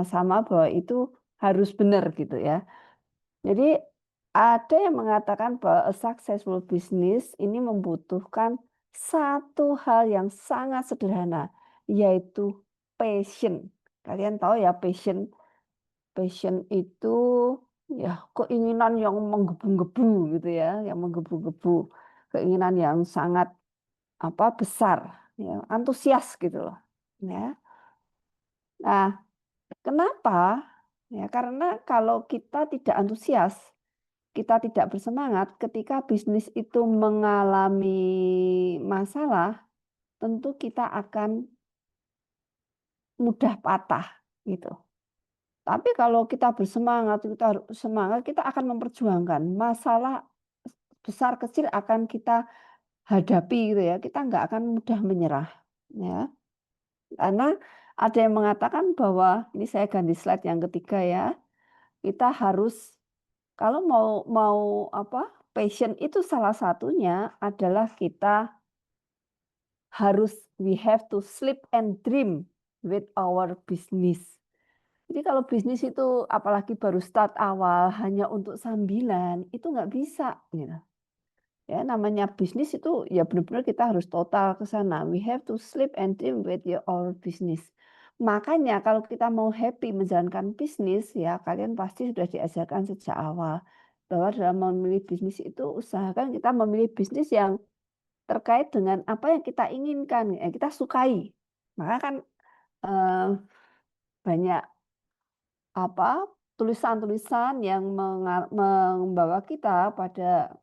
sama bahwa itu harus benar gitu ya. Jadi ada yang mengatakan bahwa a successful business ini membutuhkan satu hal yang sangat sederhana, yaitu passion. Kalian tahu ya passion? Passion itu ya keinginan yang menggebu-gebu gitu ya, yang menggebu-gebu, keinginan yang sangat besar, ya, antusias gitu loh. Ya. Nah, kenapa? Ya, karena kalau kita tidak antusias, kita tidak bersemangat ketika bisnis itu mengalami masalah, tentu kita akan mudah patah gitu. Tapi kalau kita bersemangat, kita harus semangat, kita akan memperjuangkan masalah besar kecil akan kita hadapi gitu ya. Kita nggak akan mudah menyerah, ya. Karena ada yang mengatakan bahwa ini saya ganti slide yang ketiga ya. Kita harus kalau mau mau passion itu salah satunya adalah kita harus we have to sleep and dream with our business. Jadi kalau bisnis itu apalagi baru start awal hanya untuk sambilan, itu nggak bisa gitu. Ya namanya bisnis itu ya benar-benar kita harus total ke sana. We have to sleep and dream with our business. Makanya kalau kita mau happy menjalankan bisnis ya kalian pasti sudah diajarkan sejak awal bahwa dalam memilih bisnis itu usahakan kita memilih bisnis yang terkait dengan apa yang kita inginkan, yang kita sukai. Maka kan eh, banyak tulisan-tulisan yang membawa kita pada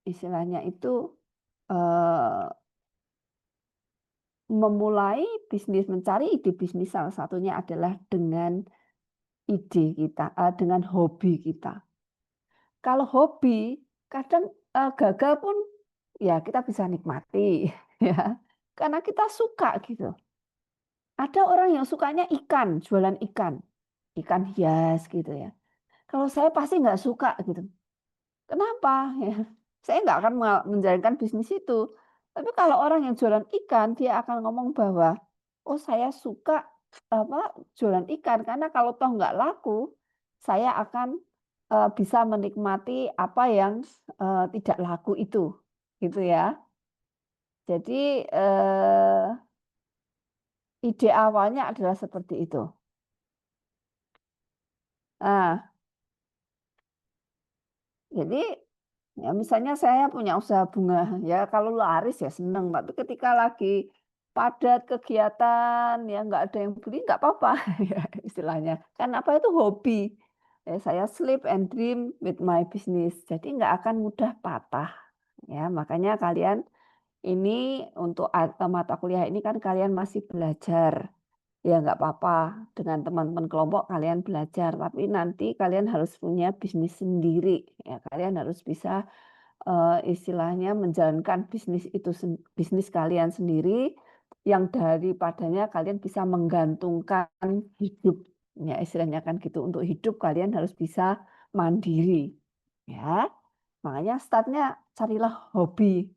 istilahnya itu eh, memulai bisnis, mencari ide bisnis salah satunya adalah dengan ide kita, dengan hobi kita. Kalau hobi kadang gagal pun ya kita bisa nikmati ya. Karena kita suka gitu. Ada orang yang sukanya ikan, jualan ikan, ikan hias gitu ya. Kalau saya pasti nggak suka gitu. Kenapa? Ya, saya nggak akan menjalankan bisnis itu. Tapi kalau orang yang jualan ikan, dia akan ngomong bahwa, oh saya suka jualan ikan karena kalau toh nggak laku, saya akan bisa menikmati apa yang tidak laku itu, gitu ya. Jadi ide awalnya adalah seperti itu. Nah, jadi ya misalnya saya punya usaha bunga, ya kalau laris ya seneng, tapi ketika lagi padat kegiatan, ya nggak ada yang beli, nggak apa-apa ya istilahnya. Kan apa itu hobi. Ya, saya sleep and dream with my business. Jadi nggak akan mudah patah. Ya, makanya kalian ini untuk mata kuliah ini kan kalian masih belajar. Ya nggak apa-apa, dengan teman-teman kelompok kalian belajar, tapi nanti kalian harus punya bisnis sendiri, ya kalian harus bisa, istilahnya menjalankan bisnis itu bisnis kalian sendiri, yang daripadanya kalian bisa menggantungkan hidup, ya istilahnya kan gitu, untuk hidup kalian harus bisa mandiri, ya. Makanya start-nya carilah hobi.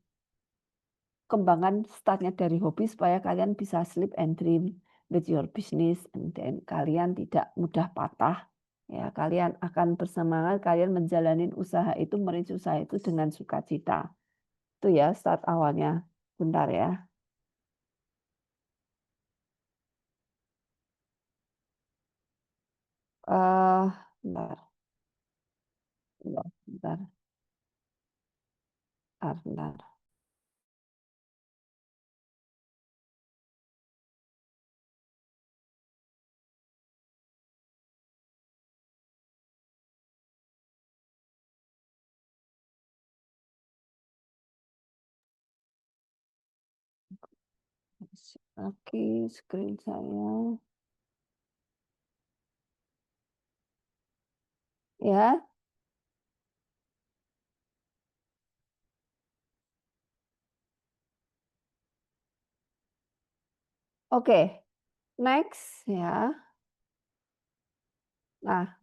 Kembangkan startnya dari hobi supaya kalian bisa sleep and dream with your business and then kalian tidak mudah patah ya kalian akan bersemangat kalian menjalani usaha itu merintis usaha itu dengan sukacita itu ya start awalnya bentar ya eh bentar, bentar, bentar, bentar, bentar. Oke screen saya ya oke next ya nah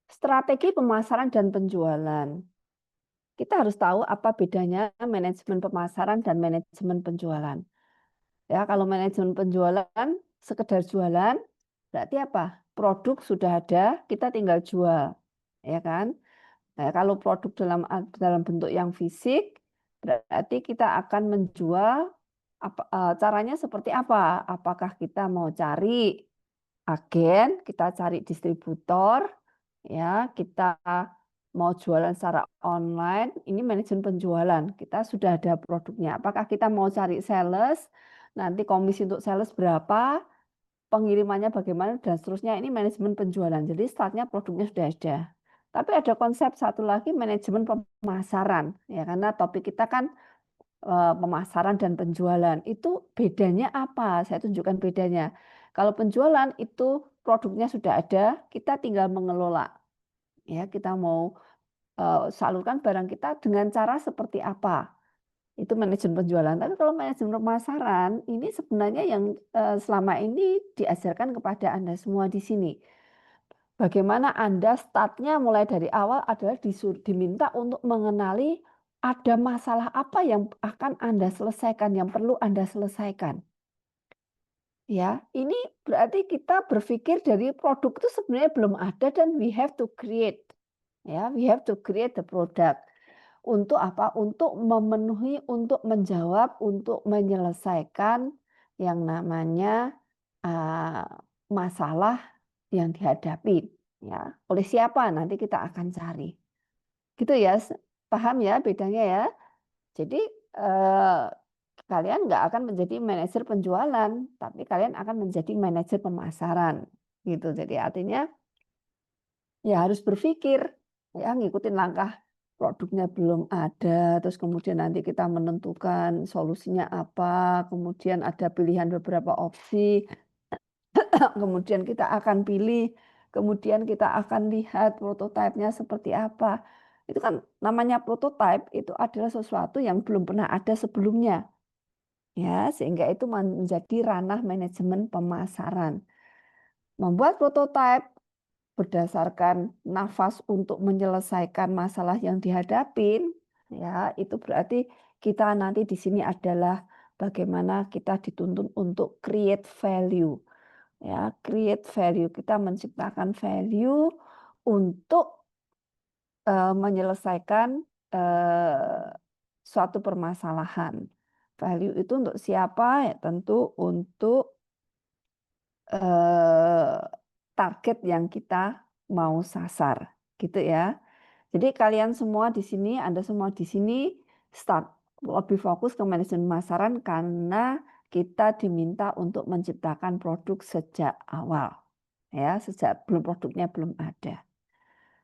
strategi pemasaran dan penjualan. Kita harus tahu apa bedanya manajemen pemasaran dan manajemen penjualan. Ya, kalau manajemen penjualan sekedar jualan, berarti apa? produk sudah ada, kita tinggal jual, ya kan? Nah, kalau produk dalam bentuk yang fisik, berarti kita akan menjual caranya seperti apa? Apakah kita mau cari agen, kita cari distributor, ya, kita mau jualan secara online, ini manajemen penjualan. Kita sudah ada produknya. Apakah kita mau cari sales, nanti komisi untuk sales berapa, pengirimannya bagaimana, dan seterusnya. Ini manajemen penjualan. Jadi startnya produknya sudah ada. Tapi ada konsep satu lagi, manajemen pemasaran. Ya, karena topik kita kan pemasaran dan penjualan. Itu bedanya apa? Saya tunjukkan bedanya. Kalau penjualan itu produknya sudah ada, kita tinggal mengelola. Ya, kita mau salurkan barang kita dengan cara seperti apa. Itu manajemen penjualan. Tapi kalau manajemen pemasaran, ini sebenarnya yang selama ini diajarkan kepada Anda semua di sini. Bagaimana Anda startnya mulai dari awal adalah diminta untuk mengenali ada masalah apa yang akan Anda selesaikan, yang perlu Anda selesaikan. Ya, ini berarti kita berpikir dari produk itu sebenarnya belum ada dan we have to create. Ya, we have to create the product. Untuk apa? Untuk memenuhi, untuk menjawab, untuk menyelesaikan yang namanya uh, masalah yang dihadapi. Ya, oleh siapa nanti kita akan cari. Gitu ya, paham ya bedanya ya? Jadi eh, kalian nggak akan menjadi manajer penjualan, tapi kalian akan menjadi manajer pemasaran. Gitu. Jadi artinya ya harus berpikir, ya ngikutin langkah produknya belum ada, terus kemudian nanti kita menentukan solusinya apa, kemudian ada pilihan beberapa opsi, kemudian kita akan pilih, kemudian kita akan lihat prototipenya seperti apa. Itu kan namanya prototipe, itu adalah sesuatu yang belum pernah ada sebelumnya. Ya, sehingga itu menjadi ranah manajemen pemasaran. Membuat prototipe berdasarkan nafas untuk menyelesaikan masalah yang dihadapin, ya, itu berarti kita nanti di sini adalah bagaimana kita dituntun untuk create value. Ya, create value. Kita menciptakan value untuk menyelesaikan suatu permasalahan. Value itu untuk siapa? Ya, tentu untuk target yang kita mau sasar, gitu ya. Jadi kalian semua di sini, Anda semua di sini start lebih fokus ke manajemen pemasaran karena kita diminta untuk menciptakan produk sejak awal. Ya, sejak produknya belum ada.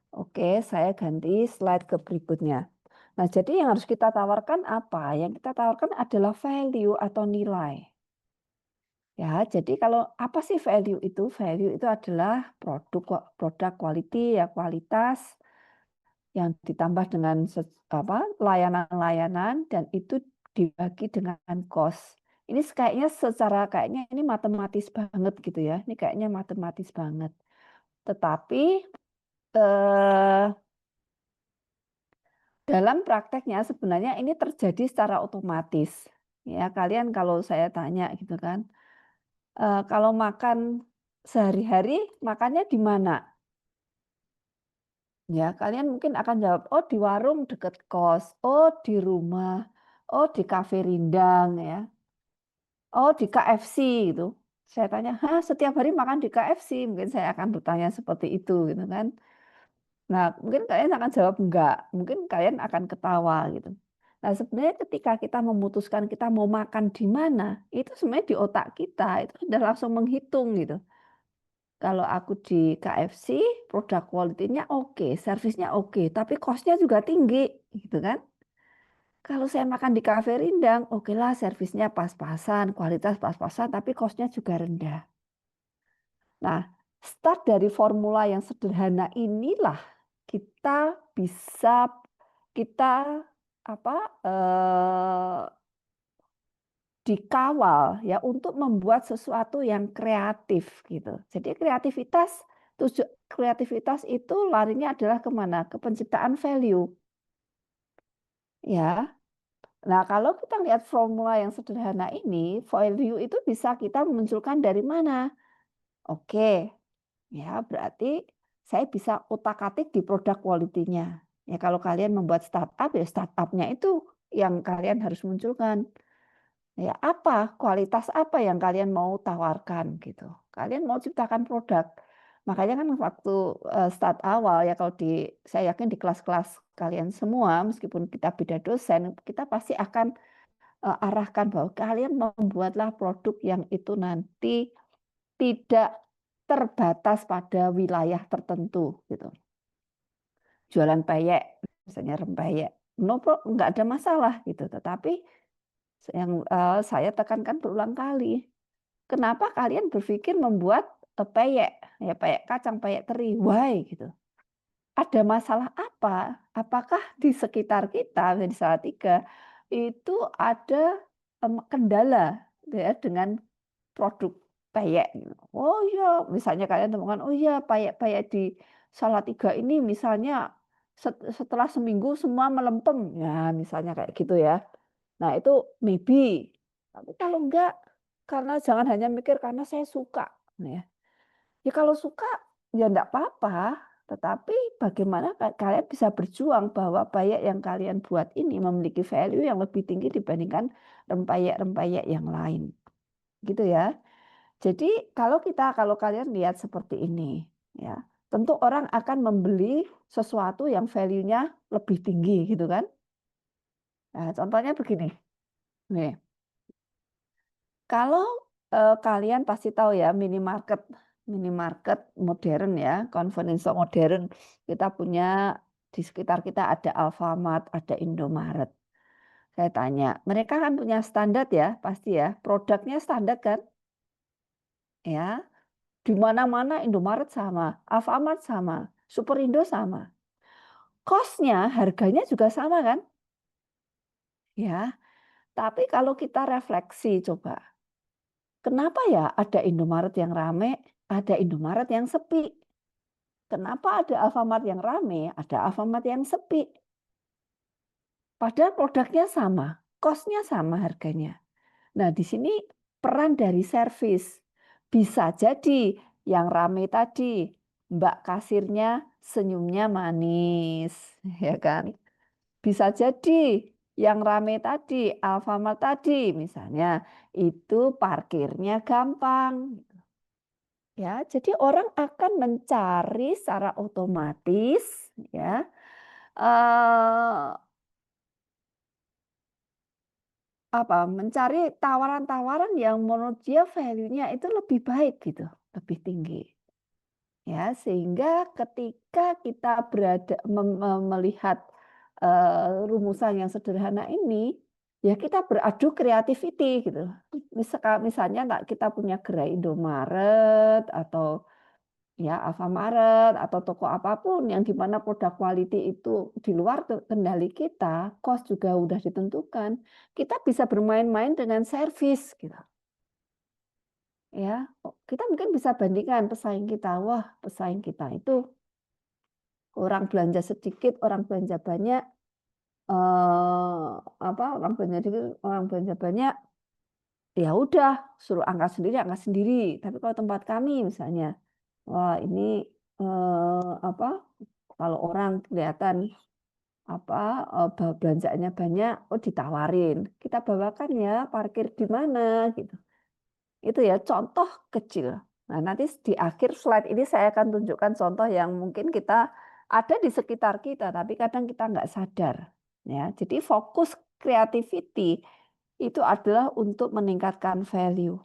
Oke, saya ganti slide ke berikutnya. Nah, jadi yang harus kita tawarkan apa? Yang kita tawarkan adalah value atau nilai. Ya, jadi kalau apa sih value itu? Value itu adalah produk quality, ya kualitas yang ditambah dengan layanan-layanan dan itu dibagi dengan cost. Ini kayaknya ini matematis banget gitu ya. Ini kayaknya matematis banget. Tetapi eh, dalam prakteknya sebenarnya ini terjadi secara otomatis. Ya, kalian kalau saya tanya gitu kan, kalau makan sehari-hari makannya di mana? Ya, kalian mungkin akan jawab, oh di warung dekat kos, oh di rumah, oh di kafe Rindang ya, oh di KFC gitu. Saya tanya, hah setiap hari makan di KFC? Mungkin saya akan bertanya seperti itu gitu kan. Nah, mungkin kalian akan jawab enggak, mungkin kalian akan ketawa gitu. Nah, sebenarnya ketika kita memutuskan kita mau makan di mana, itu sebenarnya di otak kita itu sudah langsung menghitung gitu. Kalau aku di KFC, produk quality-nya oke, servisnya oke, tapi cost-nya juga tinggi, gitu kan? Kalau saya makan di kafe Rindang, oke lah servisnya pas-pasan, kualitas pas-pasan, tapi cost-nya juga rendah. Nah, start dari formula yang sederhana inilah kita bisa kita apa dikawal ya untuk membuat sesuatu yang kreatif gitu. Jadi kreativitas itu larinya adalah kemana? Ke penciptaan value. Ya. Nah, kalau kita lihat formula yang sederhana ini, value itu bisa kita munculkan dari mana? Oke. Ya, berarti saya bisa utak-atik di produk quality-nya. Ya, kalau kalian membuat startup, ya startup-nya itu yang kalian harus munculkan. Ya, apa kualitas apa yang kalian mau tawarkan gitu. Kalian mau ciptakan produk. Makanya kan waktu start awal ya kalau saya yakin di kelas-kelas kalian semua meskipun kita beda dosen, kita pasti akan arahkan bahwa kalian membuatlah produk yang itu nanti tidak terbatas pada wilayah tertentu gitu. Jualan peyek, misalnya rempeyek, nggak ada masalah gitu. Tetapi yang saya tekankan berulang kali, kenapa kalian berpikir membuat peyek, ya peyek kacang, peyek teri, why gitu? Ada masalah apa? Apakah di sekitar kita di Salatiga itu ada kendala ya dengan produk peyek? Oh iya, misalnya kalian temukan, oh iya peyek-peyek di Salatiga ini misalnya setelah seminggu semua melempem, ya misalnya kayak gitu ya. Nah itu maybe, tapi kalau enggak, karena jangan hanya mikir karena saya suka, ya. Ya kalau suka ya enggak apa-apa, tetapi bagaimana kalian bisa berjuang bahwa peyek yang kalian buat ini memiliki value yang lebih tinggi dibandingkan rempeyek-rempeyek yang lain, gitu ya. Jadi kalau kalian lihat seperti ini, ya, tentu orang akan membeli sesuatu yang value-nya lebih tinggi, gitu kan? Nah, contohnya begini, nih, kalau kalian pasti tahu ya minimarket, minimarket modern ya, convenience store modern. Kita punya di sekitar kita ada Alfamart, ada Indomaret. Saya tanya, mereka kan punya standar ya, pasti ya, produknya standar kan? Ya, di mana-mana Indomaret sama, Alfamart sama, Superindo sama. Cost-nya, harganya juga sama kan? Ya, tapi kalau kita refleksi coba, kenapa ya ada Indomaret yang rame, ada Indomaret yang sepi? Kenapa ada Alfamart yang rame, ada Alfamart yang sepi? Padahal produknya sama, cost-nya sama harganya. Nah, di sini peran dari servis. Bisa jadi yang rame tadi, Mbak kasirnya senyumnya manis, ya kan? Bisa jadi yang rame tadi, Alfamart tadi misalnya, itu parkirnya gampang. Ya, jadi orang akan mencari secara otomatis ya eh, mencari tawaran-tawaran yang menurut dia value-nya itu lebih baik gitu, lebih tinggi. Ya, sehingga ketika kita melihat rumusan yang sederhana ini, ya kita beradu creativity gitu. Misalnya kita punya gerai Indomaret atau ya Alfamaret atau toko apapun yang di mana produk quality itu di luar kendali kita, cost juga udah ditentukan, kita bisa bermain-main dengan servis gitu. Ya, kita mungkin bisa bandingkan pesaing kita. Wah, pesaing kita itu orang belanja sedikit, orang belanja banyak, orang belanja sedikit, orang belanja banyak, ya udah suruh angkat sendiri. Tapi kalau tempat kami misalnya, wah ini apa kalau orang kelihatan belanjaannya banyak, oh ditawarin, kita bawakan ya parkir di mana gitu. Itu ya contoh kecil. Nah, nanti di akhir slide ini saya akan tunjukkan contoh yang mungkin kita ada di sekitar kita, tapi kadang kita nggak sadar. Ya, jadi fokus creativity itu adalah untuk meningkatkan value.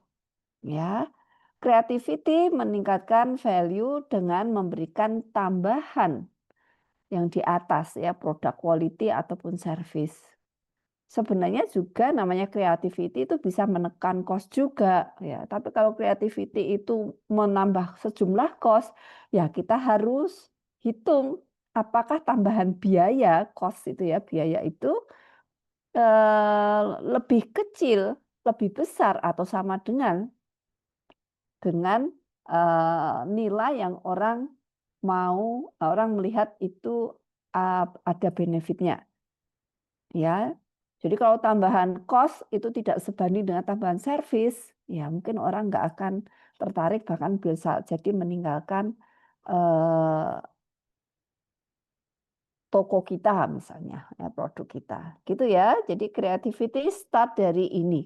Ya, creativity meningkatkan value dengan memberikan tambahan yang di atas ya produk quality ataupun service. Sebenarnya juga namanya creativity itu bisa menekan cost juga ya. Tapi kalau creativity itu menambah sejumlah cost, ya kita harus hitung apakah tambahan biaya cost itu ya biaya itu lebih kecil, lebih besar atau sama dengan nilai yang orang melihat itu ada benefitnya. Ya, jadi kalau tambahan cost itu tidak sebanding dengan tambahan servis, ya mungkin orang nggak akan tertarik bahkan bisa jadi meninggalkan toko kita misalnya, ya, produk kita. Gitu ya. Jadi creativity start dari ini.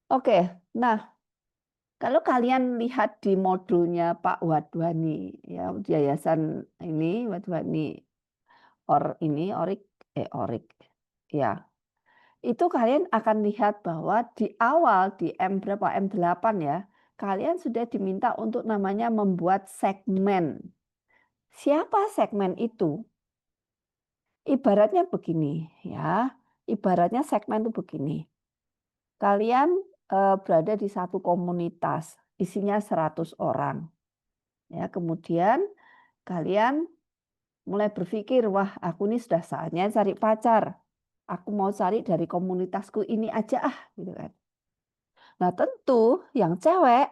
Oke, nah kalau kalian lihat di modulnya Pak Wadwani, ya yayasan ini Wadwani Orik, ya itu kalian akan lihat bahwa di awal di M berapa M8 ya, kalian sudah diminta untuk namanya membuat segmen. Siapa segmen itu? Ibaratnya begini ya, ibaratnya segmen itu begini. Kalian berada di satu komunitas, isinya 100 orang. Ya, kemudian kalian mulai berpikir, wah aku ini sudah saatnya cari pacar. Aku mau cari dari komunitasku ini aja ah, gitu kan. Nah, tentu yang cewek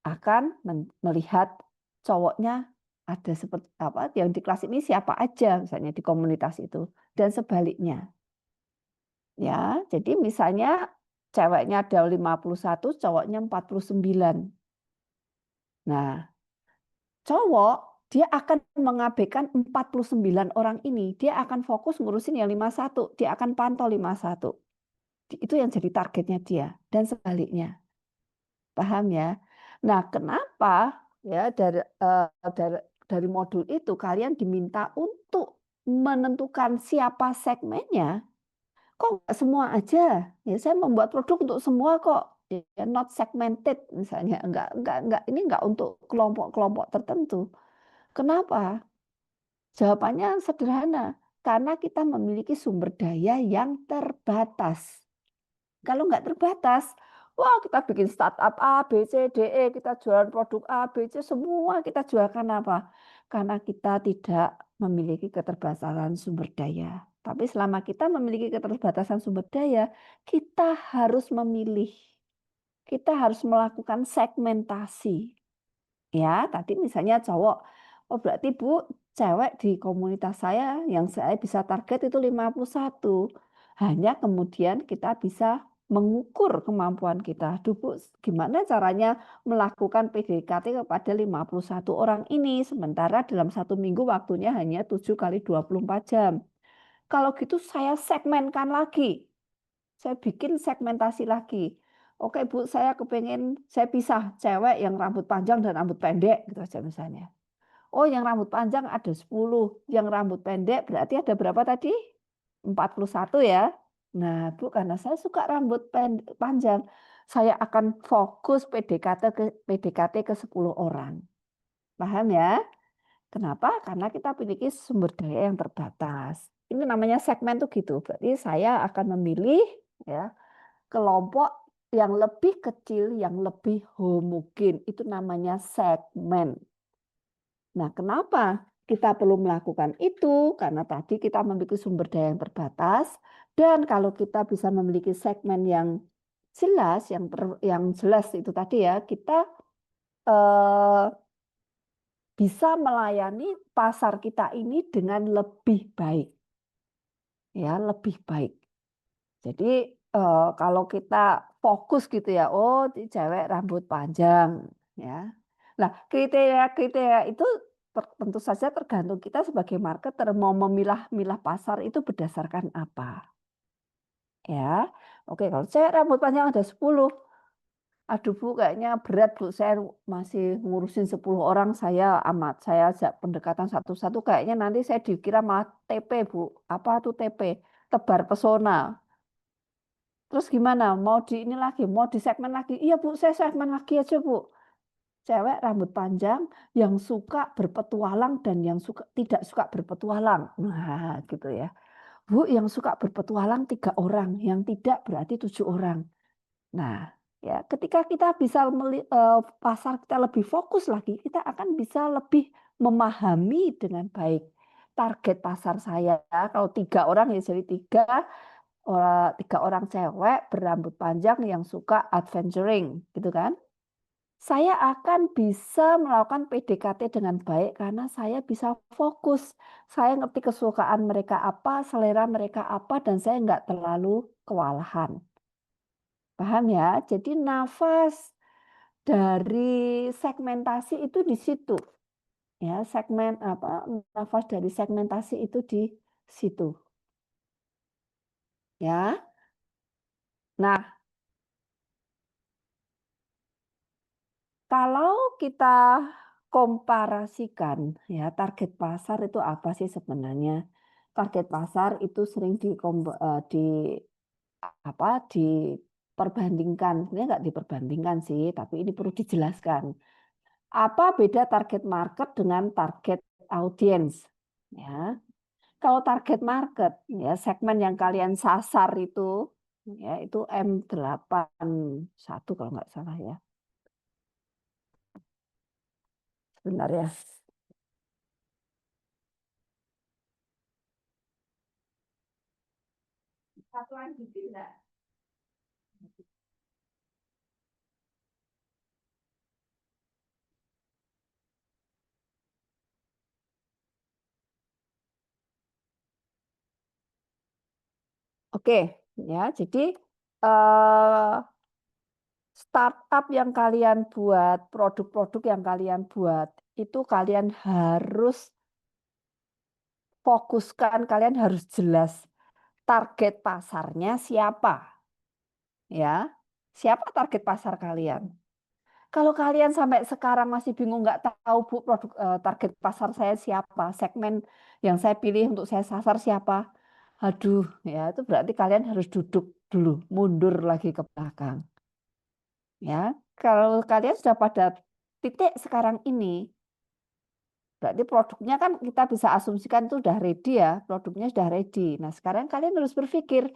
akan melihat cowoknya ada seperti apa yang di kelas ini siapa aja misalnya di komunitas itu dan sebaliknya. Ya, jadi misalnya ceweknya ada 51, cowoknya 49. Nah, cowok dia akan mengabaikan 49 orang ini. Dia akan fokus ngurusin yang 51. Dia akan pantau 51. Itu yang jadi targetnya dia dan sebaliknya. Paham ya? Nah, kenapa ya dari modul itu kalian diminta untuk menentukan siapa segmennya? Kok nggak semua aja? Ya, saya membuat produk untuk semua kok. Ya, not segmented misalnya, enggak ini enggak untuk kelompok-kelompok tertentu. Kenapa? Jawabannya sederhana, karena kita memiliki sumber daya yang terbatas. Kalau nggak terbatas, wah kita bikin startup A, B, C, D, E, kita jualan produk A, B, C, semua kita jualkan apa? Karena kita tidak memiliki keterbatasan sumber daya. Tapi selama kita memiliki keterbatasan sumber daya, kita harus memilih. Kita harus melakukan segmentasi. Ya, tadi misalnya cowok, oh berarti Bu, cewek di komunitas saya yang saya bisa target itu 51. Hanya kemudian kita bisa mengukur kemampuan kita. Duh Bu, gimana caranya melakukan PDKT kepada 51 orang ini, sementara dalam 1 minggu waktunya hanya 7 kali 24 jam. Kalau gitu saya segmenkan lagi. Saya bikin segmentasi lagi. Oke Bu, saya kepengen saya pisah cewek yang rambut panjang dan rambut pendek gitu aja misalnya. Oh yang rambut panjang ada 10, yang rambut pendek berarti ada berapa tadi? 41 ya. Nah Bu, karena saya suka rambut panjang, saya akan fokus PDKT ke 10 orang. Paham ya? Kenapa? Karena kita memiliki sumber daya yang terbatas. Ini namanya segmen tuh gitu. Berarti saya akan memilih ya kelompok yang lebih kecil, yang lebih homogen. Itu namanya segmen. Nah, kenapa kita perlu melakukan itu? Karena tadi kita memiliki sumber daya yang terbatas. Dan kalau kita bisa memiliki segmen yang jelas, yang jelas itu tadi ya, kita eh, bisa melayani pasar kita ini dengan lebih baik. Ya, lebih baik. Jadi kalau kita fokus gitu ya, oh cewek rambut panjang, ya. Nah kriteria-kriteria itu tentu saja tergantung kita sebagai marketer mau memilah-milah pasar itu berdasarkan apa, ya. Oke kalau cewek rambut panjang ada 10, aduh Bu kayaknya berat Bu, saya masih ngurusin 10 orang saya ajak pendekatan satu-satu kayaknya nanti saya dikira malah TP Bu. Apa tuh TP? Tebar pesona. Terus gimana? Mau di ini lagi, mau di segmen lagi? Iya Bu, saya segmen lagi aja Bu. Cewek rambut panjang yang suka berpetualang dan yang tidak suka berpetualang. Nah, gitu ya. Bu, yang suka berpetualang 3 orang, yang tidak berarti 7 orang. Nah, ya ketika kita bisa pasar kita lebih fokus lagi, kita akan bisa lebih memahami dengan baik target pasar saya. Kalau 3 orang ya jadi 3 orang cewek berambut panjang yang suka adventuring, gitu kan? Saya akan bisa melakukan PDKT dengan baik karena saya bisa fokus. Saya ngerti kesukaan mereka apa, selera mereka apa, dan saya nggak terlalu kewalahan. Paham ya? Jadi nafas. dari segmentasi itu di situ. Ya, segmen apa nafas dari segmentasi itu di situ. Ya. Nah, kalau kita komparasikan ya target pasar itu apa sih sebenarnya? Target pasar itu sering di apa diperbandingkan. Sebenarnya nggak diperbandingkan sih, tapi ini perlu dijelaskan. Apa beda target market dengan target audience? Ya, kalau target market ya segmen yang kalian sasar itu M81 kalau nggak salah ya. Sebentar ya. Satuan digit enggak? Oke, ya. Jadi eh, startup yang kalian buat, produk-produk yang kalian buat, itu kalian harus fokuskan, kalian harus jelas target pasarnya siapa, ya. Siapa target pasar kalian? Kalau kalian sampai sekarang masih bingung nggak tahu Bu target pasar saya siapa, segmen yang saya pilih untuk saya sasar siapa, aduh ya itu berarti kalian harus duduk dulu, mundur lagi ke belakang. Ya, kalau kalian sudah pada titik sekarang ini, berarti produknya kan kita bisa asumsikan itu sudah ready ya, produknya sudah ready. Nah, sekarang kalian harus berpikir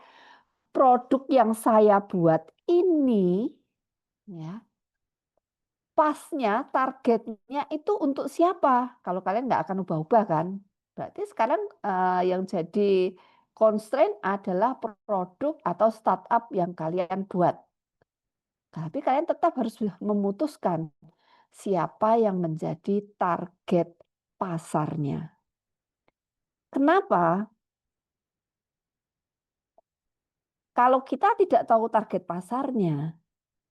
produk yang saya buat ini, ya, pasnya, targetnya itu untuk siapa? Kalau kalian nggak akan ubah-ubah kan? Berarti sekarang yang jadi constraint adalah produk atau startup yang kalian buat. Tapi kalian tetap harus memutuskan siapa yang menjadi target pasarnya. Kenapa? Kalau kita tidak tahu target pasarnya,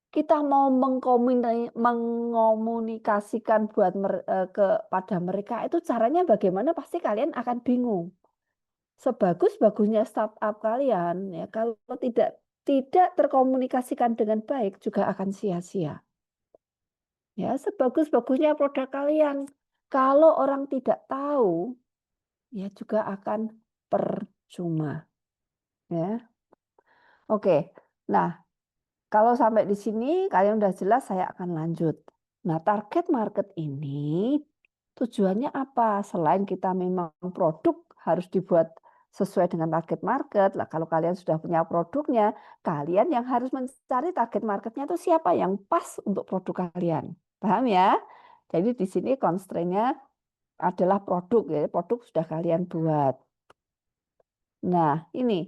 kita mau mengomunikasikan kepada mereka itu caranya bagaimana pasti kalian akan bingung. Sebagus-bagusnya startup kalian ya kalau tidak terkomunikasikan dengan baik juga akan sia-sia. Ya, sebagus-bagusnya produk kalian kalau orang tidak tahu ya juga akan percuma ya. Oke. Nah, kalau sampai di sini kalian udah jelas saya akan lanjut. Nah, target market ini tujuannya apa? Selain kita memang produk harus dibuat sesuai dengan target market. Lah, kalau kalian sudah punya produknya, kalian yang harus mencari target marketnya itu siapa yang pas untuk produk kalian. Paham ya? Jadi di sini constraint-nya adalah produk ya. Produk sudah kalian buat. Nah, ini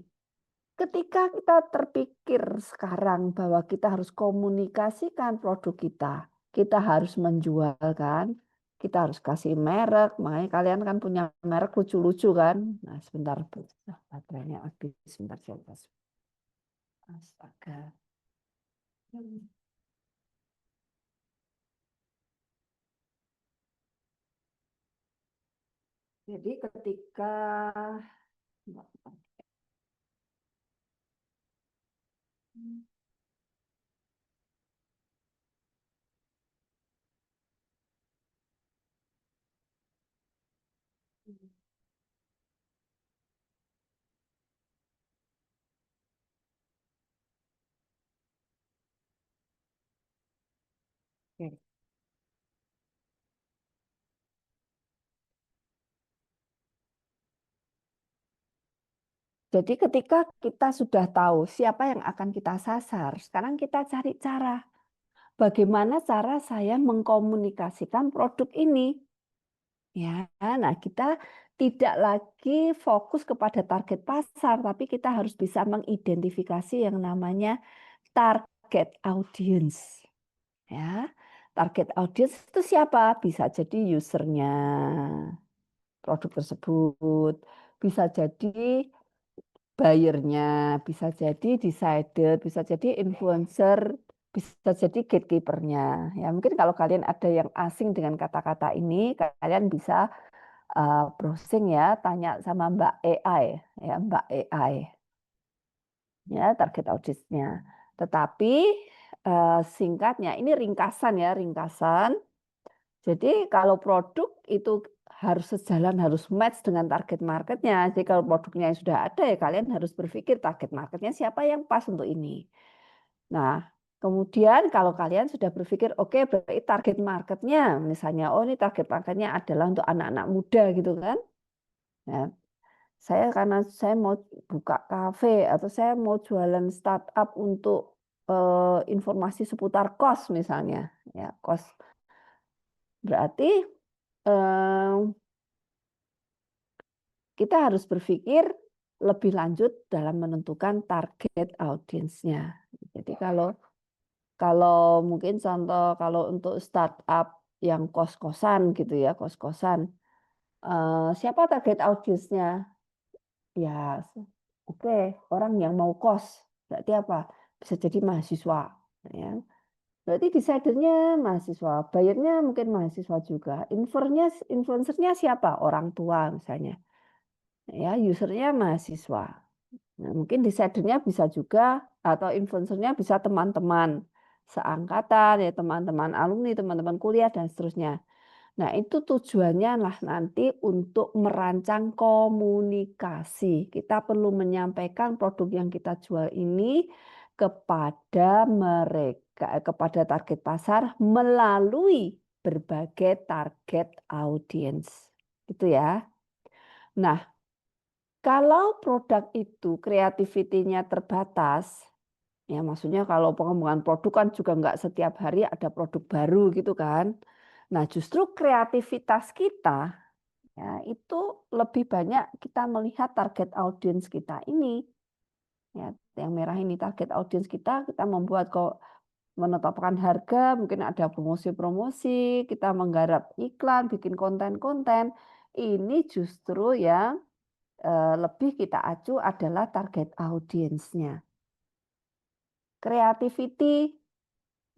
ketika kita terpikir sekarang bahwa kita harus komunikasikan produk kita harus menjual kan, kita harus kasih merek, makanya kalian kan punya merek lucu-lucu kan. Nah, sebentar, baterainya habis, sebentar saya tes. Astaga. Jadi ketika Oke. Jadi ketika kita sudah tahu siapa yang akan kita sasar, sekarang kita cari cara. Bagaimana cara saya mengkomunikasikan produk ini? Ya, nah kita tidak lagi fokus kepada target pasar, tapi kita harus bisa mengidentifikasi yang namanya target audience. Ya, target audience itu siapa? Bisa jadi usernya produk tersebut, bisa jadi buyernya, bisa jadi decider, bisa jadi influencer, bisa jadi gatekeeper-nya. Ya, mungkin kalau kalian ada yang asing dengan kata-kata ini, kalian bisa browsing ya, tanya sama Mbak AI, ya Mbak AI, ya target audiensnya. Tetapi singkatnya, ini ringkasan ya, ringkasan. Jadi kalau produk itu harus sejalan, harus match dengan target marketnya. Jadi kalau produknya yang sudah ada ya kalian harus berpikir target marketnya siapa yang pas untuk ini. Nah, kemudian kalau kalian sudah berpikir, oke, berarti target marketnya, misalnya, oh ini target marketnya adalah untuk anak-anak muda gitu kan. Nah, karena saya mau buka kafe atau saya mau jualan startup untuk informasi seputar kos misalnya, ya kos. Berarti eh, kita harus berpikir lebih lanjut dalam menentukan target audiensnya. Jadi kalau kalau mungkin contoh kalau untuk startup yang kos-kosan gitu ya, kos-kosan, siapa target audiensnya? Ya, oke, orang yang mau kos. Berarti apa? Bisa jadi mahasiswa, ya. Berarti desainernya mahasiswa, bayarnya mungkin mahasiswa juga. Influencernya siapa? Orang tua misalnya. Ya, usernya mahasiswa. Nah, mungkin desainernya bisa juga atau influencernya bisa teman-teman seangkatan ya, teman-teman alumni, teman-teman kuliah dan seterusnya. Nah, itu tujuannya lah nanti untuk merancang komunikasi. Kita perlu menyampaikan produk yang kita jual ini kepada mereka, kepada target pasar melalui berbagai target audience. Gitu ya. Nah, kalau produk itu kreativitinya terbatas, ya maksudnya kalau pengembangan produk kan juga nggak setiap hari ada produk baru gitu kan. Nah, justru kreativitas kita ya itu lebih banyak kita melihat target audiens kita ini. Ya, yang merah ini target audiens kita membuat kok menetapkan harga, mungkin ada promosi-promosi, kita menggarap iklan, bikin konten-konten. Ini justru yang lebih kita acu adalah target audiensnya. Creativity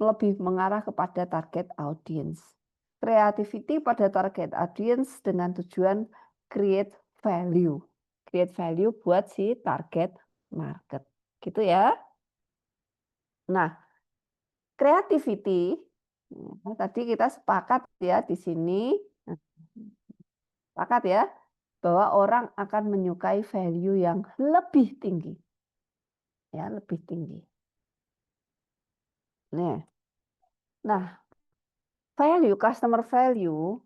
lebih mengarah kepada target audience. Creativity pada target audience dengan tujuan create value. Create value buat si target market. Gitu ya. Nah, creativity tadi kita sepakat ya di sini. Sepakat ya bahwa orang akan menyukai value yang lebih tinggi. Ya, lebih tinggi. Nah, value, customer value,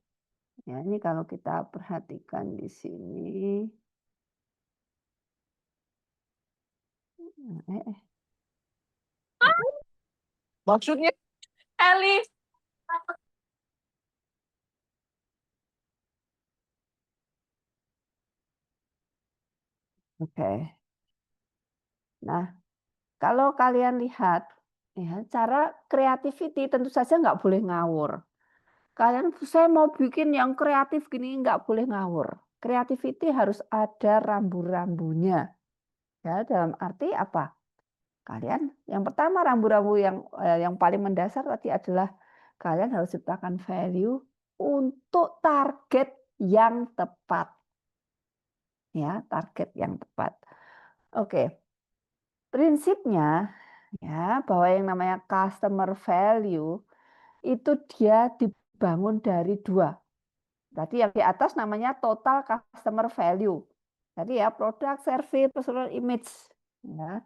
ya ini kalau kita perhatikan di sini. Maksudnya, Eli. Oke. Nah, kalau kalian lihat, ya cara creativity tentu saja nggak boleh ngawur. Kalian, saya mau bikin yang kreatif gini, nggak boleh ngawur. Creativity harus ada rambu-rambunya. Ya, dalam arti apa? Kalian yang pertama rambu-rambu yang paling mendasar tadi adalah kalian harus ciptakan value untuk target yang tepat. Ya, target yang tepat. Oke. Prinsipnya ya bahwa yang namanya customer value itu dia dibangun dari dua. Tadi yang di atas namanya total customer value. Tadi ya produk, service, personal image. Ya.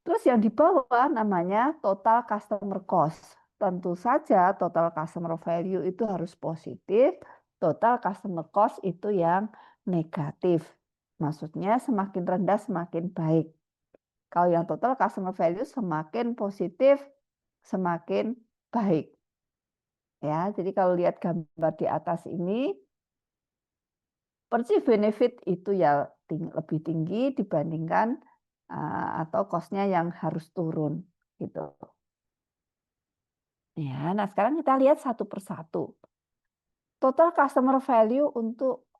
Terus yang di bawah namanya total customer cost. Tentu saja total customer value itu harus positif, total customer cost itu yang negatif. Maksudnya semakin rendah semakin baik. Kalau yang total customer value semakin positif, semakin baik. Ya, jadi kalau lihat gambar di atas ini, perceived benefit itu ya lebih tinggi dibandingkan atau cost-nya yang harus turun gitu. Ya, nah sekarang kita lihat satu persatu. Total customer value untuk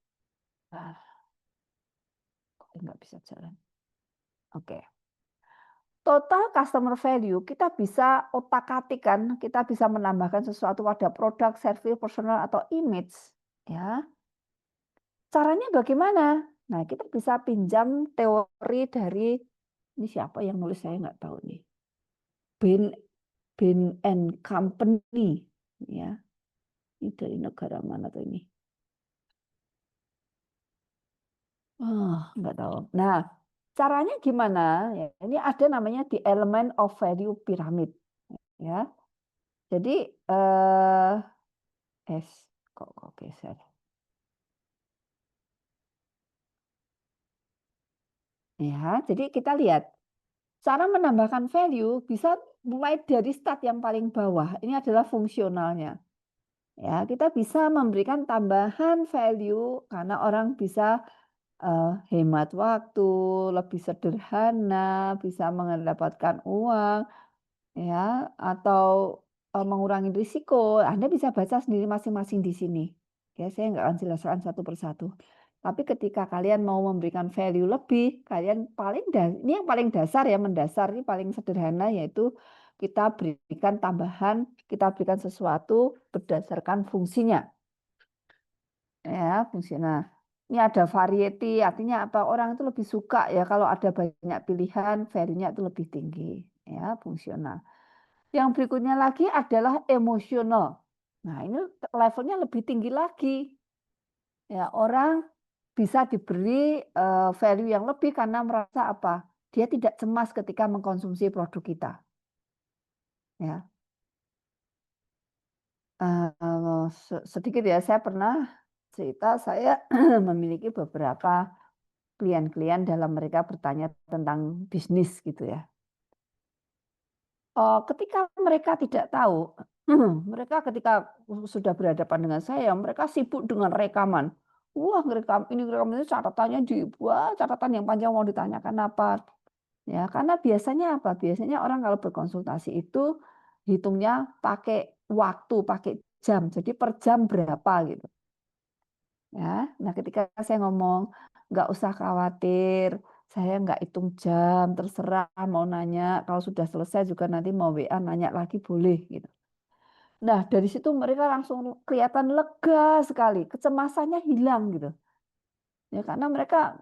kok nggak bisa jalan. Oke. total customer value kita bisa otak-atik kan, kita bisa menambahkan sesuatu pada produk, service, personal atau image, ya. Caranya bagaimana? Nah, kita bisa pinjam teori dari ini siapa yang nulis saya nggak tahu nih. Bain and Company, ya. Ini dari negara mana tuh ini? Oh, nggak tahu. Nah, caranya gimana? Ya, ini ada namanya the element of value pyramid, ya. Jadi es kok geser. Ya, jadi kita lihat cara menambahkan value bisa mulai dari start yang paling bawah. Ini adalah fungsionalnya. Ya, kita bisa memberikan tambahan value karena orang bisa hemat waktu, lebih sederhana, bisa mendapatkan uang, ya, atau mengurangi risiko. Anda bisa baca sendiri masing-masing di sini. Ya, saya nggak akan jelaskan satu persatu. Tapi ketika kalian mau memberikan value lebih, kalian ini yang paling dasar ya, mendasar ini paling sederhana yaitu kita berikan tambahan, kita berikan sesuatu berdasarkan fungsinya. Ya, fungsional. Ini ada variety, artinya apa? Orang itu lebih suka ya kalau ada banyak pilihan, value-nya itu lebih tinggi. Ya, fungsional. Yang berikutnya lagi adalah emosional. Nah, ini levelnya lebih tinggi lagi. Ya, orang bisa diberi value yang lebih karena merasa apa? Dia tidak cemas ketika mengkonsumsi produk kita. Ya, sedikit ya, saya pernah cerita saya memiliki beberapa klien-klien dalam mereka bertanya tentang bisnis gitu ya. Ketika mereka tidak tahu, mereka ketika sudah berhadapan dengan saya, mereka sibuk dengan rekaman. Wah, ngerekam ini catatannya dibuat, catatan yang panjang mau ditanyakan apa. Ya, karena biasanya apa? Biasanya orang kalau berkonsultasi itu hitungnya pakai waktu, pakai jam. Jadi per jam berapa gitu. Ya, nah ketika saya ngomong nggak usah khawatir, saya nggak hitung jam, terserah mau nanya. Kalau sudah selesai juga nanti mau WA nanya lagi boleh gitu. Nah dari situ mereka langsung kelihatan lega sekali, kecemasannya hilang gitu. Ya karena mereka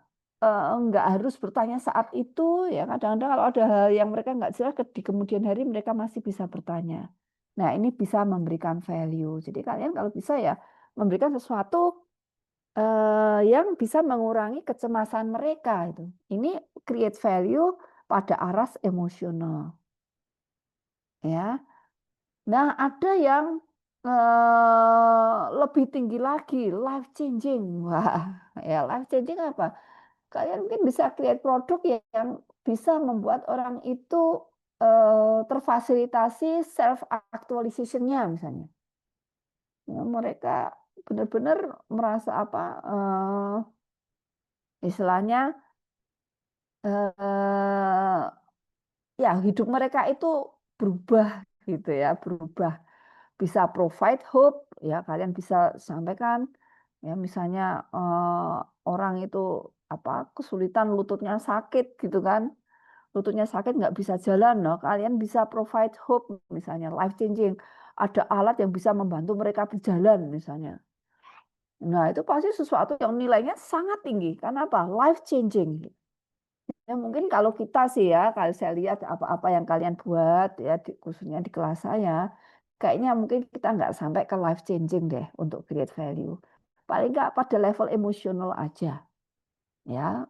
nggak harus bertanya saat itu ya kadang-kadang kalau ada hal yang mereka nggak jelas di kemudian hari mereka masih bisa bertanya. Nah ini bisa memberikan value. Jadi kalian kalau bisa ya memberikan sesuatu yang bisa mengurangi kecemasan mereka itu. Ini create value pada aras emosional. Ya. Nah, ada yang lebih tinggi lagi, life changing. Wah, ya life changing apa? Kalian mungkin bisa create produk yang bisa membuat orang itu terfasilitasi self actualization-nya misalnya. Ya, mereka benar-benar merasa apa? Istilahnya eh, ya hidup mereka itu berubah gitu ya, berubah. Bisa provide hope, ya kalian bisa sampaikan, ya misalnya orang itu apa kesulitan lututnya sakit gitu kan, lututnya sakit nggak bisa jalan, loh. Kalian bisa provide hope misalnya life changing, ada alat yang bisa membantu mereka berjalan misalnya. Nah itu pasti sesuatu yang nilainya sangat tinggi, karena apa? Life changing. Ya mungkin kalau kita sih ya, kalau saya lihat apa-apa yang kalian buat ya, khususnya di kelas saya, kayaknya mungkin kita nggak sampai ke life changing deh untuk create value. Paling nggak pada level emosional aja. Ya,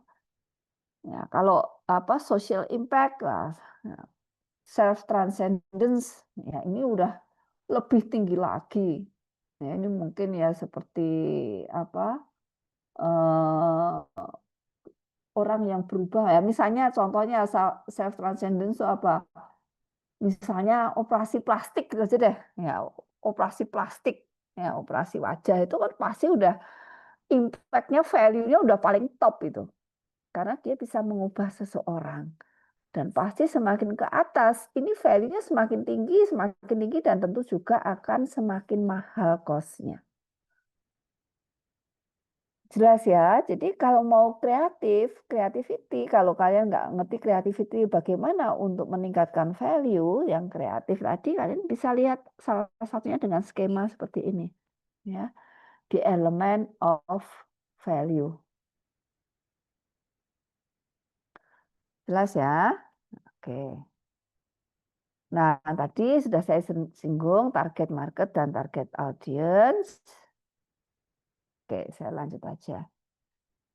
ya kalau apa social impact lah, self transcendence, ya ini udah lebih tinggi lagi. Ya, ini mungkin ya seperti apa? Orang yang berubah ya. Misalnya contohnya self transcendence itu apa? Misalnya operasi plastik gitu aja deh. Ya, operasi plastik, ya operasi wajah itu kan pasti udah impact-nya, value-nya udah paling top itu. Karena dia bisa mengubah seseorang. Dan pasti semakin ke atas, ini value-nya semakin tinggi dan tentu juga akan semakin mahal cost-nya. Jelas ya. Jadi kalau mau creativity, kalau kalian nggak ngerti creativity bagaimana untuk meningkatkan value yang kreatif tadi, kalian bisa lihat salah satunya dengan skema seperti ini, ya, di element of value. Jelas ya? Oke. Nah, tadi sudah saya singgung target market dan target audience. Oke, saya lanjut aja.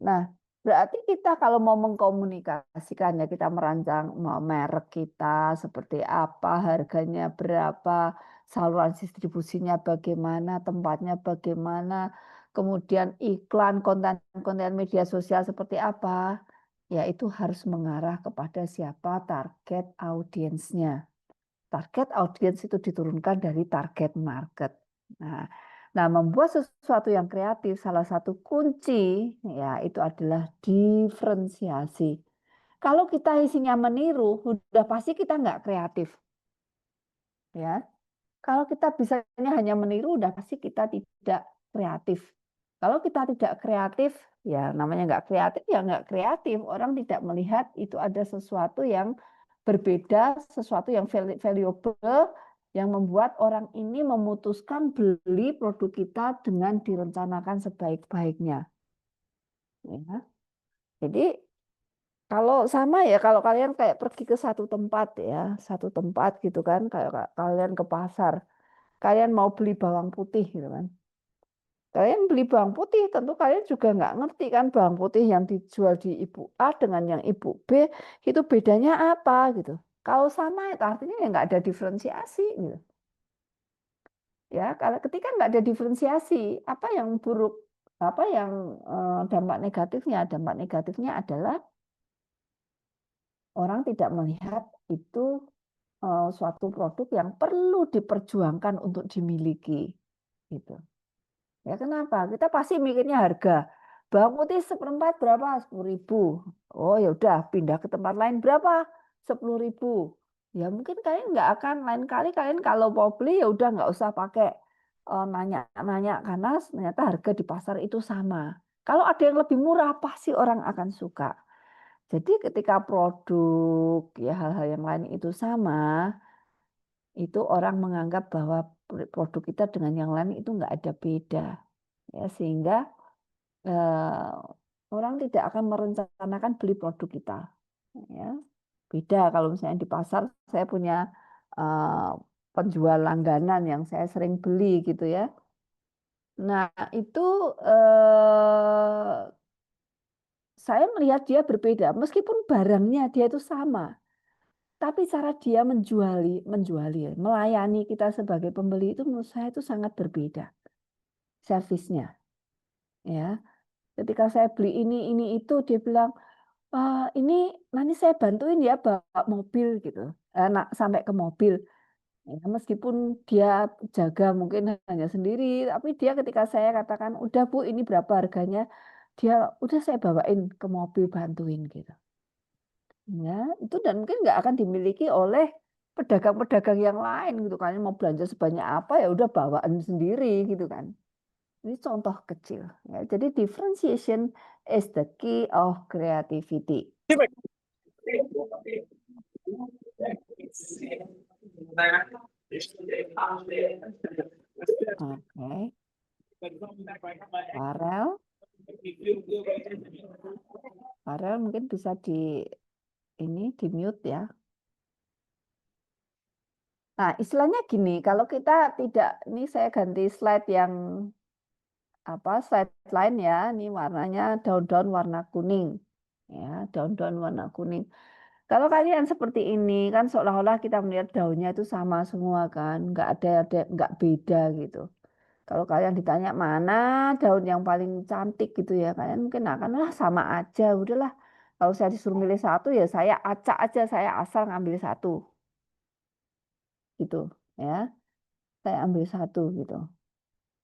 Nah, berarti kita kalau mau mengkomunikasikan ya kita merancang mau merek kita seperti apa, harganya berapa, saluran distribusinya bagaimana, tempatnya bagaimana, kemudian iklan, konten-konten media sosial seperti apa, ya itu harus mengarah kepada siapa target audiensnya. Target audiens itu diturunkan dari target market. Nah, membuat sesuatu yang kreatif salah satu kunci ya itu adalah diferensiasi. Kalau kita isinya meniru, udah pasti kita nggak kreatif, ya. Kalau kita bisanya hanya meniru, udah pasti kita tidak kreatif. Kalau kita tidak kreatif, ya namanya nggak kreatif, ya nggak kreatif. Orang tidak melihat itu ada sesuatu yang berbeda, sesuatu yang valuable, yang membuat orang ini memutuskan beli produk kita dengan direncanakan sebaik-baiknya. Ya. Jadi kalau sama ya, kalau kalian kayak pergi ke satu tempat ya, satu tempat gitu kan, kayak kalian ke pasar, kalian mau beli bawang putih gitu kan. Kalian beli bawang putih, tentu kalian juga nggak ngerti kan bawang putih yang dijual di ibu A dengan yang ibu B itu bedanya apa gitu. Kalau sama itu artinya ya nggak ada diferensiasi gitu. Ya, kalau ketika nggak ada diferensiasi, apa yang buruk, apa yang dampak negatifnya? Dampak negatifnya adalah orang tidak melihat itu suatu produk yang perlu diperjuangkan untuk dimiliki gitu. Ya kenapa? Kita pasti mikirnya harga. Bawang putih seperempat berapa? 10.000. Oh ya udah pindah ke tempat lain berapa? 10.000. Ya mungkin kalian nggak akan lain kali kalian kalau mau beli ya udah nggak usah pakai nanya-nanya karena ternyata harga di pasar itu sama. Kalau ada yang lebih murah pasti orang akan suka. Jadi ketika produk ya hal-hal yang lain itu sama, itu orang menganggap bahwa produk kita dengan yang lain itu nggak ada beda. Ya, sehingga eh, orang tidak akan merencanakan beli produk kita. Ya, beda kalau misalnya di pasar saya punya eh, penjual langganan yang saya sering beli gitu ya. Nah itu saya melihat dia berbeda meskipun barangnya dia itu sama, tapi cara dia menjuali, melayani kita sebagai pembeli itu menurut saya itu sangat berbeda servisnya. Ya, ketika saya beli ini itu dia bilang ini nanti saya bantuin ya bawa mobil gitu. Sampai ke mobil. Ya, meskipun dia jaga mungkin hanya sendiri, tapi dia ketika saya katakan, udah Bu ini berapa harganya, dia udah saya bawain ke mobil bantuin gitu. Ya, itu dan mungkin nggak akan dimiliki oleh pedagang-pedagang yang lain gitu kan. Mau belanja sebanyak apa ya udah bawaan sendiri gitu kan. Ini contoh kecil. Ya. Jadi differentiation is the key of creativity. Oke, Farel, Farel mungkin bisa di mute ya. Nah, istilahnya gini, kalau kita tidak, ini saya ganti slide yang slide lain ya. Ini warnanya daun-daun warna kuning. Ya, daun-daun warna kuning. Kalau kalian seperti ini kan seolah-olah kita melihat daunnya itu sama semua kan, nggak ada nggak beda gitu. Kalau kalian ditanya mana daun yang paling cantik gitu ya, kalian mungkin akan sama aja, udahlah. Kalau saya disuruh milih satu ya saya acak aja, saya asal ngambil satu gitu ya. Saya ambil satu gitu.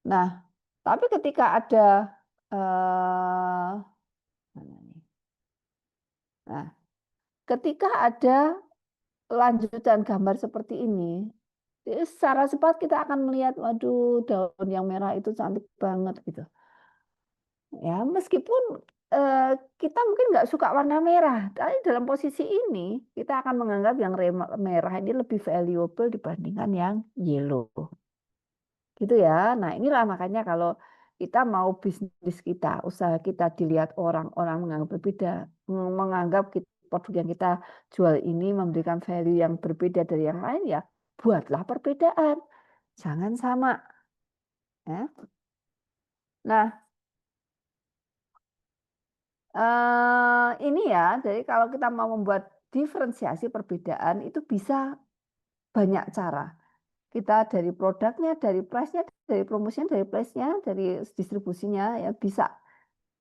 Nah, tapi ketika ada mana nih? Nah, ketika ada lanjutan gambar seperti ini, secara cepat kita akan melihat, waduh, daun yang merah itu cantik banget gitu. Ya, meskipun kita mungkin nggak suka warna merah, tapi dalam posisi ini kita akan menganggap yang merah ini lebih valuable dibandingkan yang yellow. Gitu ya. Nah, inilah makanya kalau kita mau bisnis kita, usaha kita dilihat orang-orang menganggap berbeda, menganggap produk yang kita jual ini memberikan value yang berbeda dari yang lain, ya buatlah perbedaan. Jangan sama. Ya. Nah, ini ya, jadi kalau kita mau membuat diferensiasi perbedaan itu bisa banyak cara. Kita dari produknya, dari price-nya, dari promosinya, dari place-nya, dari distribusinya ya bisa.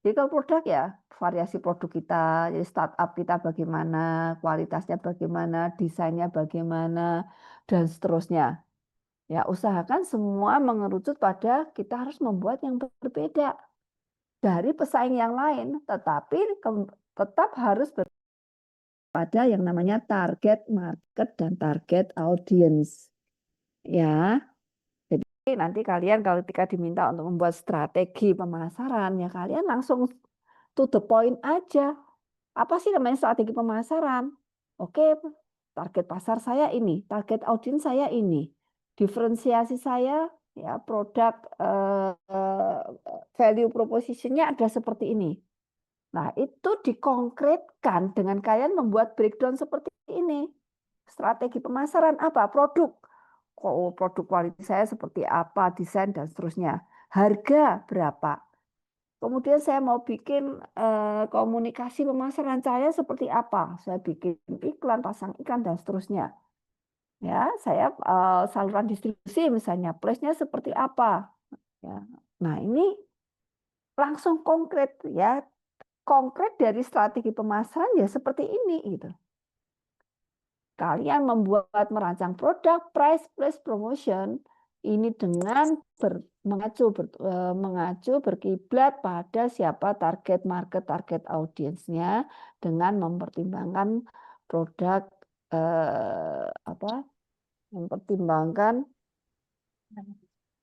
Jadi kalau produk ya variasi produk kita, jadi startup kita bagaimana, kualitasnya bagaimana, desainnya bagaimana, dan seterusnya. Ya usahakan semua mengerucut pada kita harus membuat yang berbeda dari pesaing yang lain, tetapi tetap harus pada yang namanya target market dan target audience. Ya, jadi nanti kalian kalau ketika diminta untuk membuat strategi pemasaran, ya kalian langsung to the point aja. Apa sih namanya strategi pemasaran? Oke, target pasar saya ini, target audiens saya ini, diferensiasi saya, ya produk value propositionnya ada seperti ini. Nah, itu dikonkretkan dengan kalian membuat breakdown seperti ini. Strategi pemasaran apa? Produk. Kok produk kualitas saya seperti apa, desain dan seterusnya. Harga berapa? Kemudian saya mau bikin komunikasi pemasaran saya seperti apa? Saya bikin iklan, pasang iklan dan seterusnya. Ya, saya saluran distribusi misalnya, place-nya seperti apa? Ya. Nah, ini langsung konkret ya. Konkret dari strategi pemasaran ya seperti ini gitu. Kalian membuat merancang produk, price, place, promotion ini dengan mengacu berkiblat pada siapa target market, target audiensnya dengan mempertimbangkan produk apa? Mempertimbangkan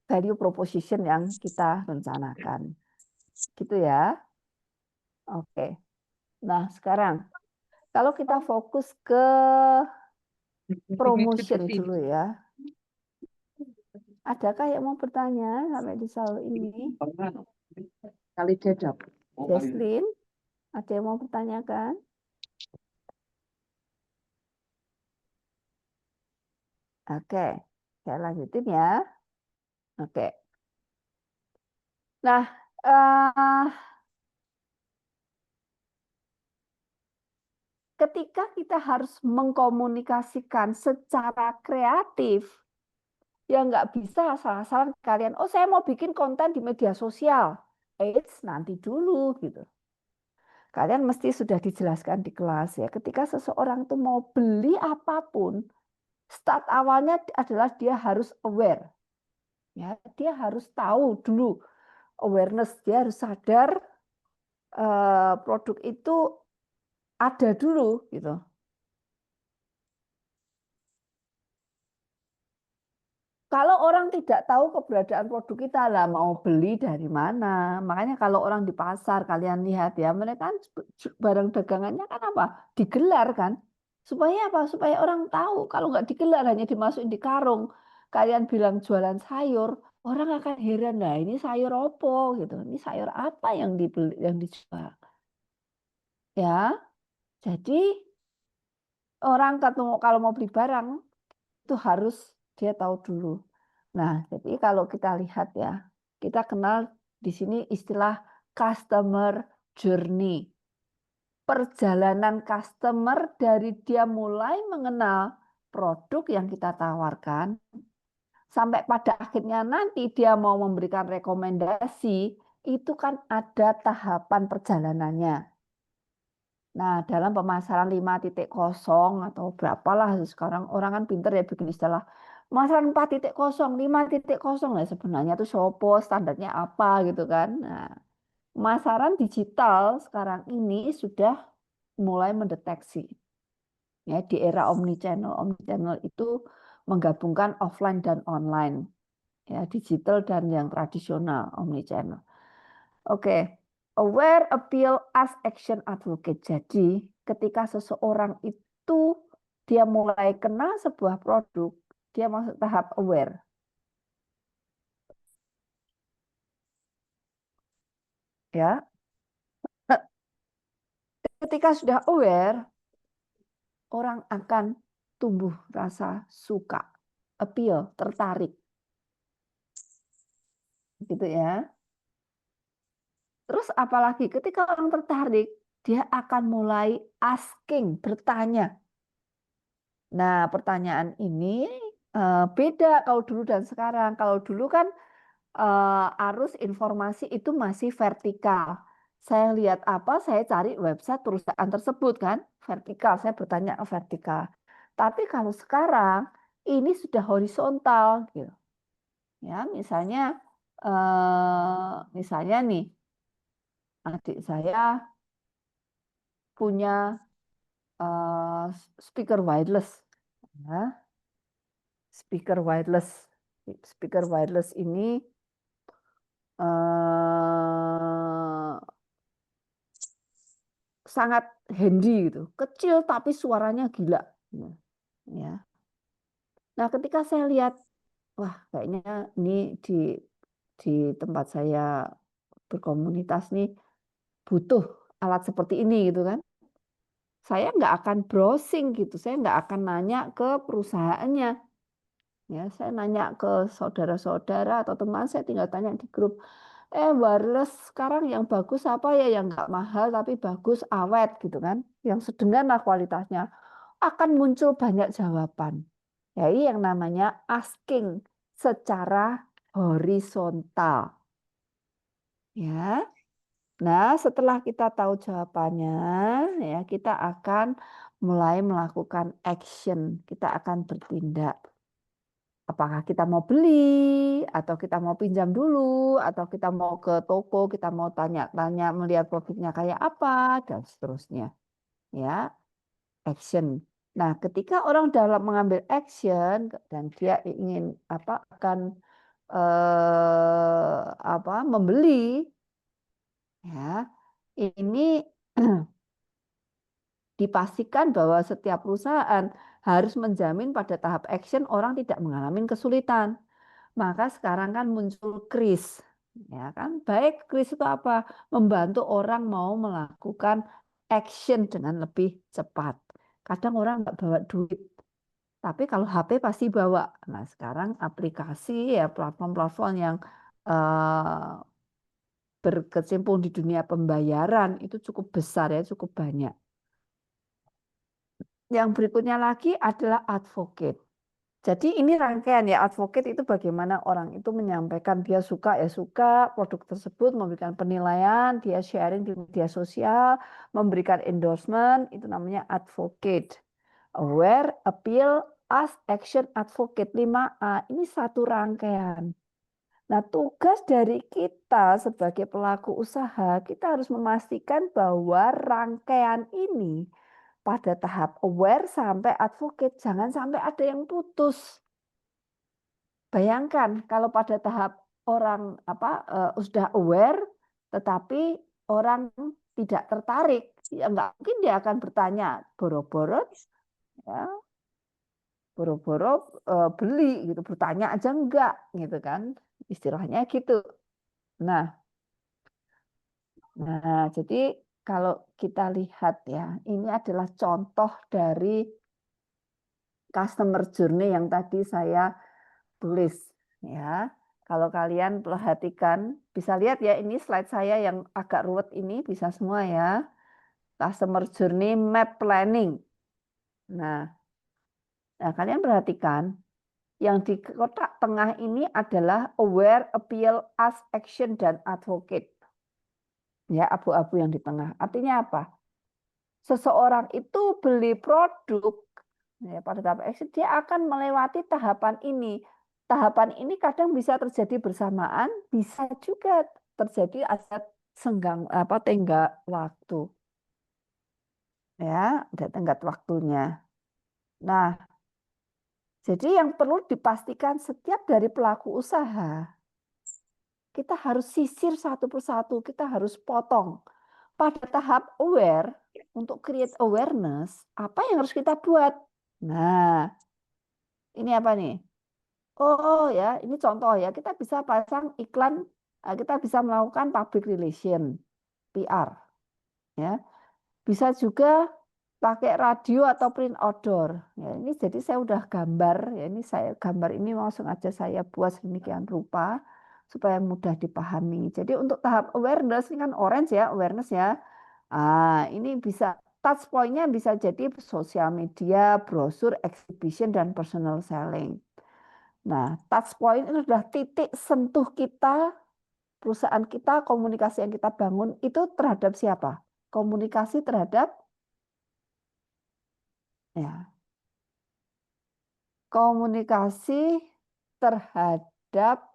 value proposition yang kita rencanakan. Gitu ya. Oke. Nah, sekarang kalau kita fokus ke promotion dulu ya. Adakah yang mau bertanya sampai di soal ini? Kali dedap. Jesslyn, ada yang mau bertanyakan? Oke, saya lanjutin ya. Oke. Nah, ketika kita harus mengkomunikasikan secara kreatif, ya nggak bisa asal-asalan kalian, oh saya mau bikin konten di media sosial. Eits, nanti dulu gitu. Kalian mesti sudah dijelaskan di kelas ya. Ketika seseorang itu mau beli apapun, start awalnya adalah dia harus aware. Ya, dia harus tahu dulu awareness, dia harus sadar produk itu ada dulu gitu. Kalau orang tidak tahu keberadaan produk kita lah mau beli dari mana. Makanya kalau orang di pasar kalian lihat ya, mereka kan barang dagangannya kan apa? Digelar kan. Supaya apa? Supaya orang tahu. Kalau nggak digelar hanya dimasukin di karung. Kalian bilang jualan sayur, orang akan heran lah ini sayur opo gitu. Ini sayur apa yang dibeli yang dijual. Ya. Jadi orang kalau mau beli barang itu harus dia tahu dulu. Nah, jadi kalau kita lihat ya, kita kenal di sini istilah customer journey. Perjalanan customer dari dia mulai mengenal produk yang kita tawarkan, sampai pada akhirnya nanti dia mau memberikan rekomendasi, itu kan ada tahapan perjalanannya. Nah, dalam pemasaran 5.0 atau berapalah sekarang orang kan pinter ya bikin istilah pemasaran 4.0, 5.0 lah sebenarnya itu sopo, standarnya apa gitu kan. Nah, pemasaran digital sekarang ini sudah mulai mendeteksi ya di era omnichannel. Omnichannel itu menggabungkan offline dan online, ya digital dan yang tradisional omnichannel. Oke. Aware, appeal, ask, action, advocate. Jadi ketika seseorang itu dia mulai kenal sebuah produk, dia masuk tahap aware. Ya, ketika sudah aware, orang akan tumbuh rasa suka, appeal, tertarik. Gitu ya. Terus apalagi ketika orang tertarik, dia akan mulai asking, bertanya. Nah, pertanyaan ini beda kalau dulu dan sekarang. Kalau dulu kan arus informasi itu masih vertikal. Saya lihat apa, saya cari website perusahaan tersebut kan, vertikal. Saya bertanya ke vertikal. Tapi kalau sekarang ini sudah horizontal gitu. Ya, misalnya nih adik saya punya speaker wireless. Ya, speaker wireless. Speaker wireless ini sangat handy gitu, kecil tapi suaranya gila. Ya. Nah, ketika saya lihat, wah kayaknya ini di tempat saya berkomunitas nih butuh alat seperti ini gitu kan. Saya nggak akan browsing gitu, saya nggak akan nanya ke perusahaannya. Ya, saya nanya ke saudara-saudara atau teman, saya tinggal tanya di grup, wireless sekarang yang bagus apa ya, yang nggak mahal tapi bagus, awet gitu kan, yang sedang lah kualitasnya. Akan muncul banyak jawaban. Jadi yang namanya asking secara horizontal. Ya. Nah, setelah kita tahu jawabannya, ya kita akan mulai melakukan action. Kita akan bertindak. Apakah kita mau beli, atau kita mau pinjam dulu, atau kita mau ke toko, kita mau tanya-tanya melihat produknya kayak apa, dan seterusnya. Ya, action. Nah, ketika orang dalam mengambil action dan dia ingin akan membeli, ya, ini dipastikan bahwa setiap perusahaan harus menjamin pada tahap action orang tidak mengalami kesulitan. Maka sekarang kan muncul kris, ya kan? Baik, kris itu apa? Membantu orang mau melakukan action dengan lebih cepat. Kadang orang nggak bawa duit, tapi kalau HP pasti bawa. Nah, sekarang aplikasi ya platform-platform yang eh, berkecimpung di dunia pembayaran itu cukup besar ya, cukup banyak. Yang berikutnya lagi adalah advocate. Jadi ini rangkaian ya, advocate itu bagaimana orang itu menyampaikan dia suka ya suka produk tersebut, memberikan penilaian, dia sharing di media sosial, memberikan endorsement, itu namanya advocate. Aware, appeal, ask, action, advocate, 5A. Ini satu rangkaian. Nah, tugas dari kita sebagai pelaku usaha, kita harus memastikan bahwa rangkaian ini pada tahap aware sampai advocate, jangan sampai ada yang putus. Bayangkan kalau pada tahap orang sudah aware, tetapi orang tidak tertarik, ya nggak mungkin dia akan bertanya boro-boro, ya, boro-boro beli gitu, bertanya aja enggak gitu kan, istilahnya gitu. Nah, jadi kalau kita lihat ya, ini adalah contoh dari customer journey yang tadi saya tulis ya. Kalau kalian perhatikan, bisa lihat ya ini slide saya yang agak ruwet ini bisa semua ya. Customer journey map planning. Nah, kalian perhatikan yang di kotak tengah ini adalah aware, appeal, ask, action, dan advocate. Ya, abu-abu yang di tengah. Artinya apa? Seseorang itu beli produk ya, pada tahap action, dia akan melewati tahapan ini. Tahapan ini kadang bisa terjadi bersamaan, bisa juga terjadi ada tenggat waktu. Ya, ada tenggat waktunya. Nah, jadi yang perlu dipastikan setiap dari pelaku usaha kita harus sisir satu persatu, kita harus potong. Pada tahap aware, untuk create awareness, apa yang harus kita buat? Nah, ini apa nih? Oh ya, ini contoh ya, kita bisa pasang iklan, kita bisa melakukan public relation, PR, ya. Bisa juga pakai radio atau print outdoor. Ya, ini jadi saya udah gambar, ya ini saya gambar ini langsung aja saya buat sedemikian rupa supaya mudah dipahami. Jadi untuk tahap awareness ini kan orange ya, awareness ya. Ini bisa touch point-nya bisa jadi sosial media, brosur, exhibition dan personal selling. Nah, touch point itu adalah titik sentuh kita, perusahaan kita, komunikasi yang kita bangun itu terhadap siapa? Komunikasi terhadap ya, komunikasi terhadap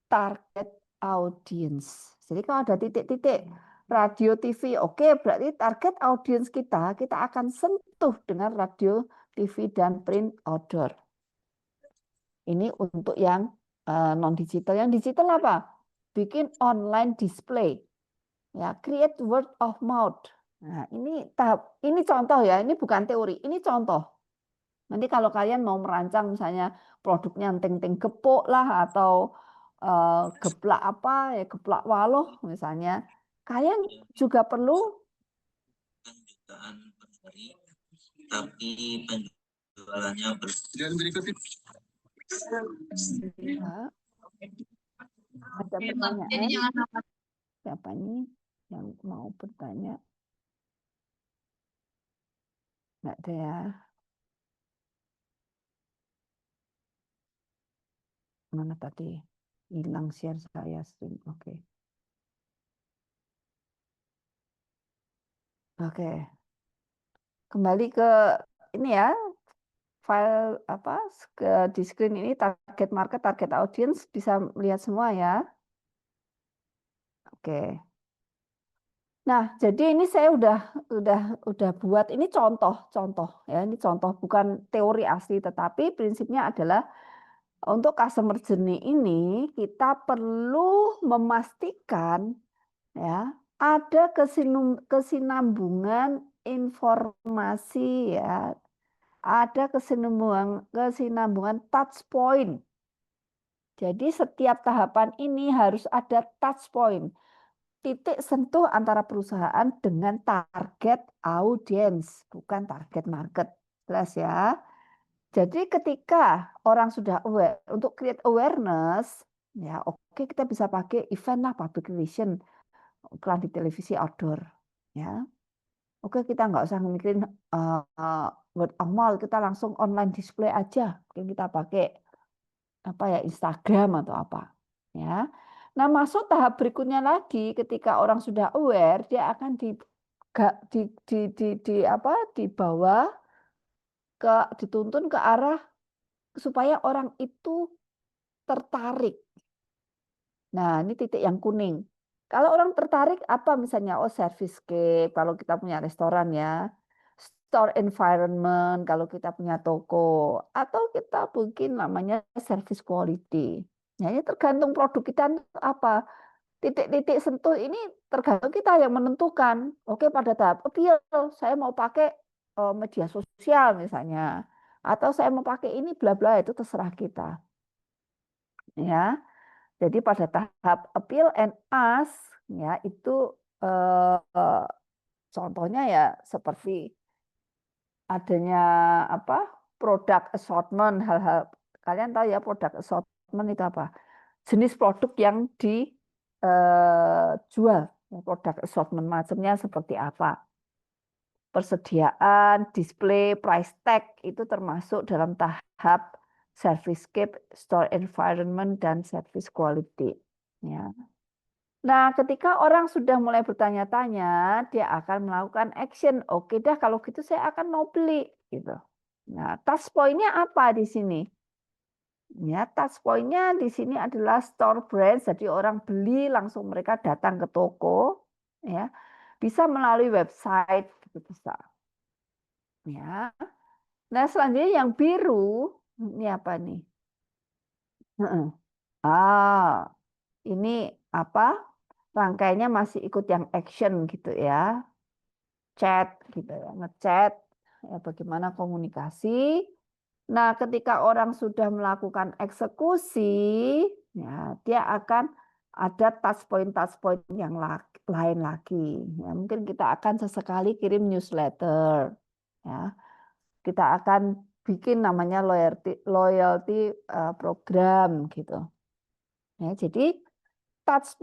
target audience. Jadi kalau ada titik-titik radio, TV, oke, berarti target audience kita akan sentuh dengan radio, TV, dan print outdoor. Ini untuk yang non digital. Yang digital apa? Bikin online display, ya, create word of mouth. Nah, ini contoh ya, ini bukan teori, ini contoh. Nanti kalau kalian mau merancang misalnya produknya ting-ting gepuk lah atau geplak apa ya, geplak waluh misalnya, kalian juga perlu jutaan per hari, tapi penjualannya dan berikutnya ada pertanyaan. Siapa nih yang mau bertanya? Nggak ada ya. Mana tadi? Hilang share saya stream. Oke. Oke. Kembali ke ini ya. File apa di screen ini target market, target audience bisa melihat semua ya. Oke. Nah, jadi ini saya udah buat ini contoh ya. Ini contoh bukan teori asli tetapi prinsipnya adalah untuk customer journey ini kita perlu memastikan ya ada kesinambungan informasi ya, ada kesinambungan touch point. Jadi setiap tahapan ini harus ada touch point, titik sentuh antara perusahaan dengan target audience, bukan target market. Jelas ya. Jadi ketika orang sudah aware, untuk create awareness, ya oke, kita bisa pakai event lah, public relation, iklan di televisi outdoor. Ya, oke, kita nggak usah mikirin word of mouth, kita langsung online display aja. Mungkin kita pakai apa ya, Instagram atau apa. Ya. Nah, masuk tahap berikutnya lagi ketika orang sudah aware, dia akan dibawa dituntun ke arah supaya orang itu tertarik. Nah, ini titik yang kuning. Kalau orang tertarik apa misalnya? Oh, service scape kalau kita punya restoran ya. Store environment kalau kita punya toko. Atau kita mungkin namanya service quality. Nah, ini tergantung produk kita apa. Titik-titik sentuh ini tergantung kita yang menentukan. Oke, pada tahap appeal, saya mau pakai media sosial misalnya. Atau saya mau pakai ini bla bla, itu terserah kita. Ya. Jadi pada tahap appeal and ask ya itu contohnya ya seperti adanya apa, produk assortment, hal-hal kalian tahu ya produk assortment itu apa? Jenis produk yang dijual, produk assortment macamnya seperti apa? Persediaan, display, price tag itu termasuk dalam tahap service scape, store environment, dan service quality. Ya. Nah, ketika orang sudah mulai bertanya-tanya, dia akan melakukan action. Oke dah, kalau gitu saya akan mau beli. Gitu. Nah, touch point-nya apa di sini? Ya, touch point-nya di sini adalah store brand. Jadi orang beli langsung mereka datang ke toko. Ya, bisa melalui website. Gitu bisa. Ya. Nah, selanjutnya yang biru, ini apa nih? Heeh. Ah, ini apa? Rangkaiannya masih ikut yang action gitu ya. Chat gitu ya, ngechat ya, bagaimana komunikasi. Nah, ketika orang sudah melakukan eksekusi, ya, dia akan ada touch point yang lain lagi. Ya, mungkin kita akan sesekali kirim newsletter, ya. Kita akan bikin namanya loyalty program gitu. Ya, jadi touch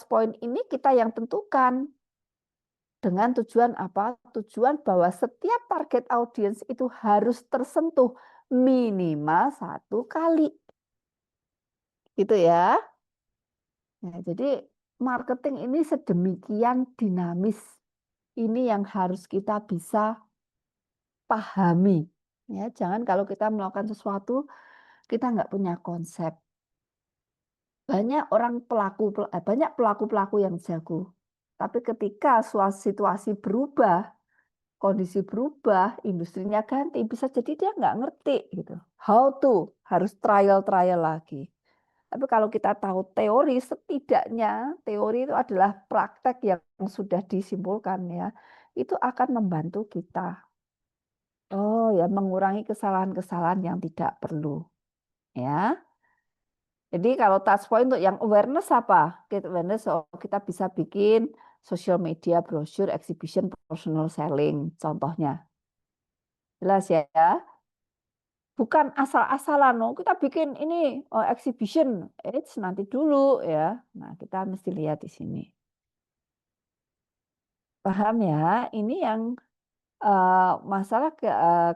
point ini kita yang tentukan. Dengan tujuan apa? Tujuan bahwa setiap target audiens itu harus tersentuh minimal 1 kali. Gitu ya. Nah, jadi marketing ini sedemikian dinamis. Ini yang harus kita bisa pahami. Ya, jangan kalau kita melakukan sesuatu, kita nggak punya konsep. Banyak pelaku-pelaku yang jago. Tapi ketika situasi berubah, kondisi berubah, industrinya ganti, bisa jadi dia nggak ngerti gitu. How to, harus trial lagi. Tapi kalau kita tahu teori, setidaknya teori itu adalah praktek yang sudah disimpulkan ya. Itu akan membantu kita. Oh ya, mengurangi kesalahan-kesalahan yang tidak perlu. Ya. Jadi kalau touch point untuk yang awareness apa? Awareness, kita bisa bikin social media, brochure, exhibition, personal selling, contohnya. Jelas ya? Bukan asal-asalan, kita bikin ini exhibition, nanti dulu ya. Nah, kita mesti lihat di sini. Paham ya? Ini yang masalah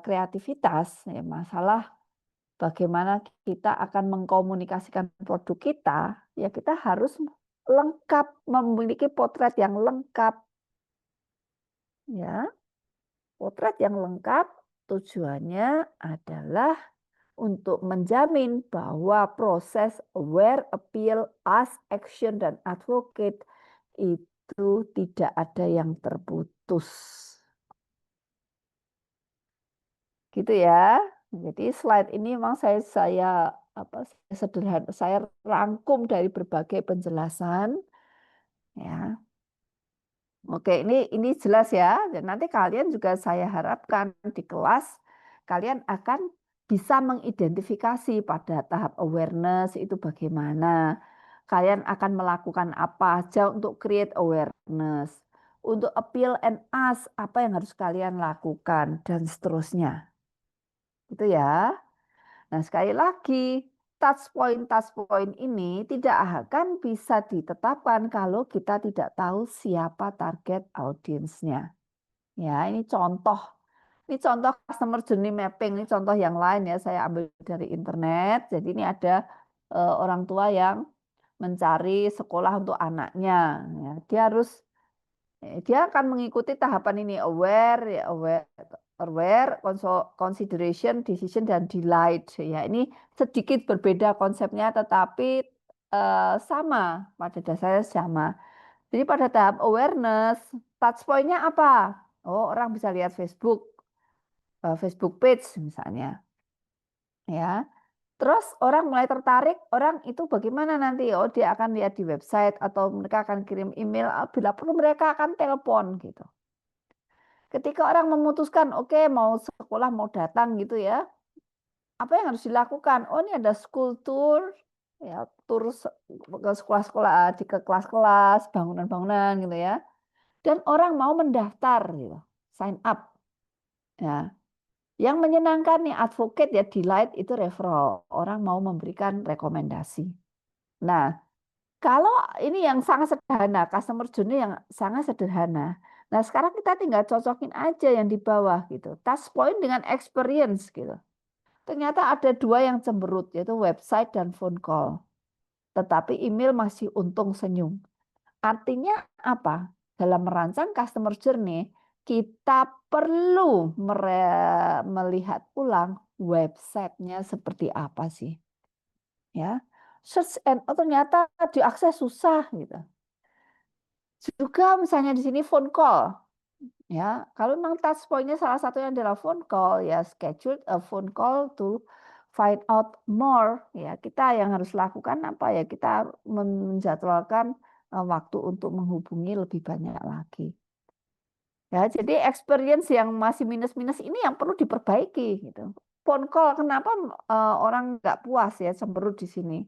kreativitas, ya, masalah bagaimana kita akan mengkomunikasikan produk kita, ya kita harus lengkap, memiliki potret yang lengkap. Ya, potret yang lengkap tujuannya adalah untuk menjamin bahwa proses aware, appeal, ask, action, dan advocate itu tidak ada yang terputus. Gitu ya. Jadi slide ini memang saya sederhana, saya rangkum dari berbagai penjelasan. Ya. Oke, ini jelas ya. Dan nanti kalian juga saya harapkan di kelas kalian akan bisa mengidentifikasi pada tahap awareness itu bagaimana. Kalian akan melakukan apa aja untuk create awareness. Untuk appeal and ask, apa yang harus kalian lakukan, dan seterusnya. Gitu ya. Nah, sekali lagi, touch point ini tidak akan bisa ditetapkan kalau kita tidak tahu siapa target audiensnya. Ya, ini contoh. Ini contoh customer journey mapping, ini contoh yang lain ya, saya ambil dari internet. Jadi ini ada orang tua yang mencari sekolah untuk anaknya. Ya, dia akan mengikuti tahapan ini, aware, consideration, decision, dan delight. Ya, ini sedikit berbeda konsepnya, tetapi sama, pada dasarnya sama. Jadi pada tahap awareness, touch point-nya apa? Oh, orang bisa lihat Facebook page misalnya. Ya. Terus orang mulai tertarik, orang itu bagaimana nanti? Oh, dia akan lihat di website atau mereka akan kirim email, bila perlu mereka akan telepon gitu. Ketika orang memutuskan, oke, mau sekolah, mau datang gitu ya, apa yang harus dilakukan? Oh, ini ada school tour, ya, tur ke sekolah-sekolah, ke kelas-kelas, bangunan-bangunan gitu ya. Dan orang mau mendaftar gitu, sign up. Ya. Yang menyenangkan nih advocate ya, delight itu referral. Orang mau memberikan rekomendasi. Nah, kalau ini yang sangat sederhana, customer journey yang sangat sederhana. Nah, sekarang kita tinggal cocokin aja yang di bawah gitu. Touch point dengan experience gitu. Ternyata ada 2 yang cemberut, yaitu website dan phone call. Tetapi email masih untung senyum. Artinya apa? Dalam merancang customer journey, kita perlu melihat ulang websitenya seperti apa sih. Ya, search and ternyata diakses susah gitu. Juga misalnya di sini phone call. Ya, kalau memang touch point-nya salah satunya adalah phone call, ya schedule a phone call to find out more, ya kita yang harus lakukan apa ya? Kita menjadwalkan waktu untuk menghubungi lebih banyak lagi. Ya, jadi experience yang masih minus-minus ini yang perlu diperbaiki gitu. Phone call, kenapa orang nggak puas ya cemberut di sini?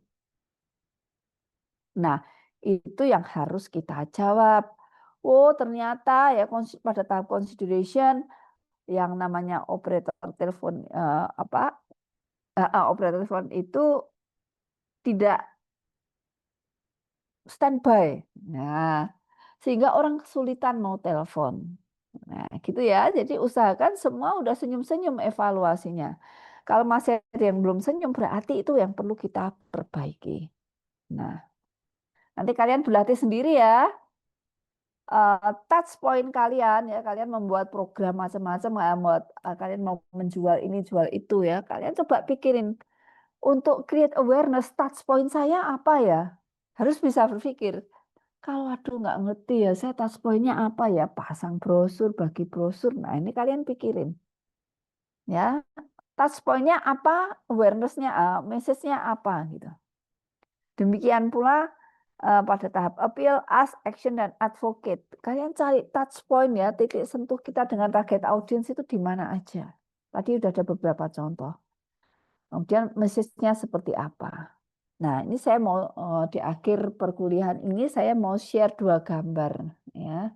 Nah, itu yang harus kita jawab. Oh, ternyata ya pada tahap consideration yang namanya operator telepon operator telepon itu tidak standby. Nah, sehingga orang kesulitan mau telepon. Nah, gitu ya. Jadi usahakan semua udah senyum-senyum evaluasinya. Kalau masih ada yang belum senyum, berarti itu yang perlu kita perbaiki. Nah, nanti kalian berlatih sendiri ya. Touch point kalian ya, kalian membuat program macam-macam, kalian mau menjual ini, jual itu ya. Kalian coba pikirin untuk create awareness, touch point saya apa ya? Harus bisa berpikir. Kalau aduh nggak ngerti ya, saya touch point-nya apa ya? Pasang brosur, bagi brosur. Nah ini kalian pikirin. Ya, touch point-nya apa? Awareness-nya, message-nya apa gitu. Demikian pula pada tahap appeal, ask, action, dan advocate. Kalian cari touch point ya, titik sentuh kita dengan target audience itu di mana aja. Tadi udah ada beberapa contoh. Kemudian message-nya seperti apa. Nah, ini saya mau di akhir perkuliahan ini saya mau share 2 gambar ya.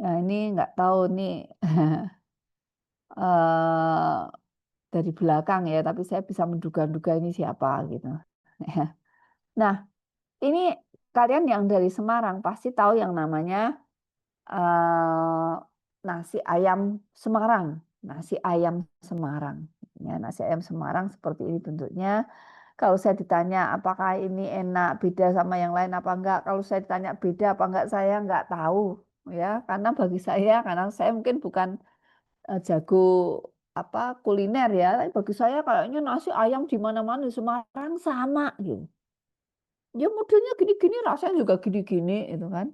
Nah, ini nggak tahu nih dari belakang ya, tapi saya bisa menduga-duga ini siapa gitu. Nah, ini kalian yang dari Semarang pasti tahu yang namanya nasi ayam Semarang. Nasi ayam Semarang. Ya, nasi ayam Semarang seperti ini bentuknya. Kalau saya ditanya apakah ini enak, beda sama yang lain apa enggak, kalau saya ditanya beda apa enggak, saya enggak tahu ya, karena bagi saya, karena saya mungkin bukan jago kuliner ya, tapi bagi saya kayaknya nasi ayam di mana-mana di Semarang sama gitu. Ya modelnya gini-gini, rasanya juga gini-gini itu kan.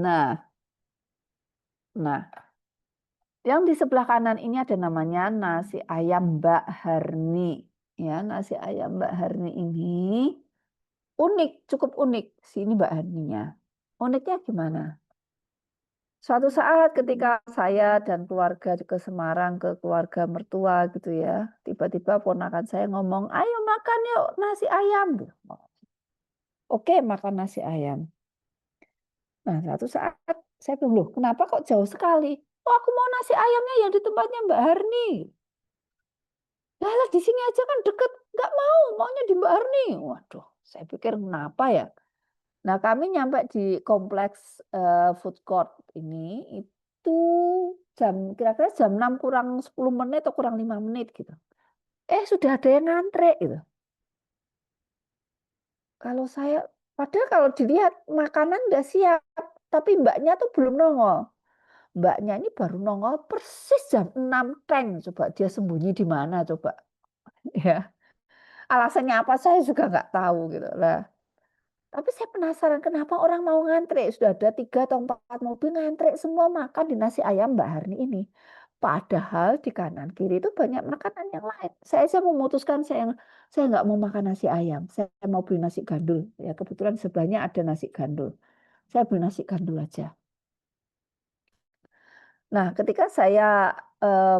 Nah, nah, yang di sebelah kanan ini ada namanya nasi ayam Mbak Harni. Ya, nasi ayam Mbak Harni ini unik, cukup unik. Sini Mbak Harninya. Uniknya gimana? Suatu saat ketika saya dan keluarga ke Semarang, ke keluarga mertua gitu ya, tiba-tiba ponakan saya ngomong, ayo makan yuk nasi ayam. Oke, makan nasi ayam. Nah, suatu saat saya bilang, loh kenapa kok jauh sekali? Oh, aku mau nasi ayamnya yang di tempatnya Mbak Harni. Lah, di sini aja kan deket. Nggak mau, maunya di Mbak Harni. Waduh, saya pikir kenapa ya? Nah, kami nyampe di kompleks food court ini itu kira-kira jam 6 kurang 10 menit atau kurang 5 menit gitu. Sudah ada yang ngantre gitu. Kalau saya, padahal kalau dilihat makanan udah siap, tapi mbaknya tuh belum nongol. Mbaknya ini baru nongol persis jam 6 teng. Coba dia sembunyi di mana coba. Ya. Alasannya apa saya juga nggak tahu gitu lah. Tapi saya penasaran kenapa orang mau ngantre. Sudah ada 3 atau 4 mobil ngantre semua makan di nasi ayam Mbak Harni ini. Padahal di kanan kiri itu banyak makanan yang lain. Saya memutuskan saya nggak mau makan nasi ayam. Saya mau beli nasi gandul. Ya kebetulan sebelahnya ada nasi gandul. Saya beli nasi gandul aja. Nah, ketika saya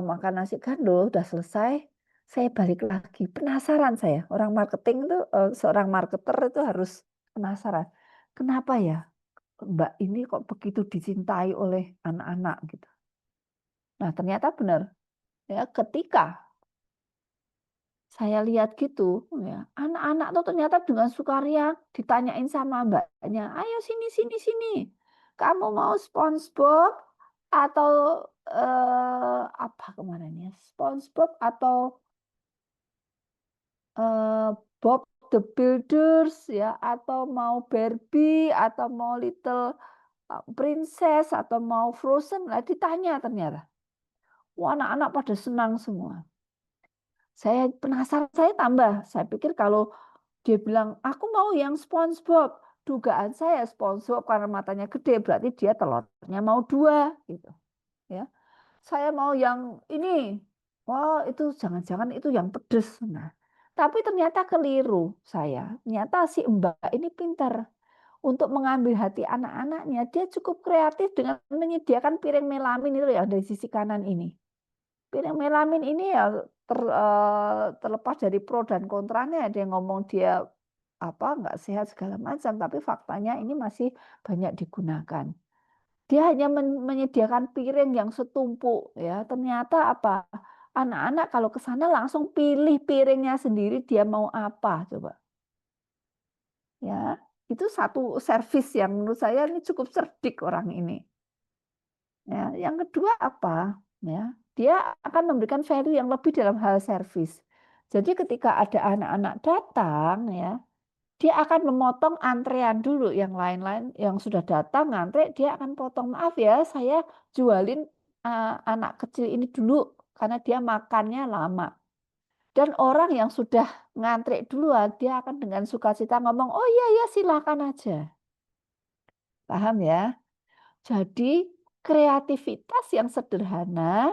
makan nasi gandul udah selesai, saya balik lagi. Penasaran saya. Orang marketing itu, seorang marketer itu harus penasaran. Kenapa ya Mbak ini kok begitu dicintai oleh anak-anak gitu. Nah, ternyata benar. Ya, ketika saya lihat gitu, ya, anak-anak tuh ternyata dengan sukaria ditanyain sama mbaknya, ayo sini sini sini, kamu mau SpongeBob atau apa kemarin ya, SpongeBob atau Bob the Builders ya, atau mau Barbie atau mau Little Princess atau mau Frozen lah ditanya ternyata. Wah, anak-anak pada senang semua. Saya penasaran, saya tambah. Saya pikir kalau dia bilang, aku mau yang SpongeBob. Dugaan saya SpongeBob karena matanya gede, berarti dia telurnya mau 2. Gitu. Ya. Saya mau yang ini. wah itu jangan-jangan itu yang pedes. Nah, tapi ternyata keliru saya. Ternyata si Mbak ini pintar untuk mengambil hati anak-anaknya. Dia cukup kreatif dengan menyediakan piring melamin itu ya dari sisi kanan ini. Piring melamin ini ya terlepas dari pro dan kontranya, ada yang ngomong dia apa nggak sehat segala macam, tapi faktanya ini masih banyak digunakan. Dia hanya menyediakan piring yang setumpuk ya. Ternyata apa? Anak-anak kalau ke sana langsung pilih piringnya sendiri dia mau apa coba. Ya, itu satu servis yang menurut saya ini cukup cerdik orang ini. Ya, yang kedua apa? Ya, dia akan memberikan value yang lebih dalam hal servis. Jadi ketika ada anak-anak datang ya, dia akan memotong antrean dulu yang lain-lain yang sudah datang ngantre dia akan potong maaf ya saya jualin anak kecil ini dulu karena dia makannya lama. Dan orang yang sudah ngantre duluan dia akan dengan sukacita ngomong oh iya ya silakan aja. Paham ya? Jadi kreativitas yang sederhana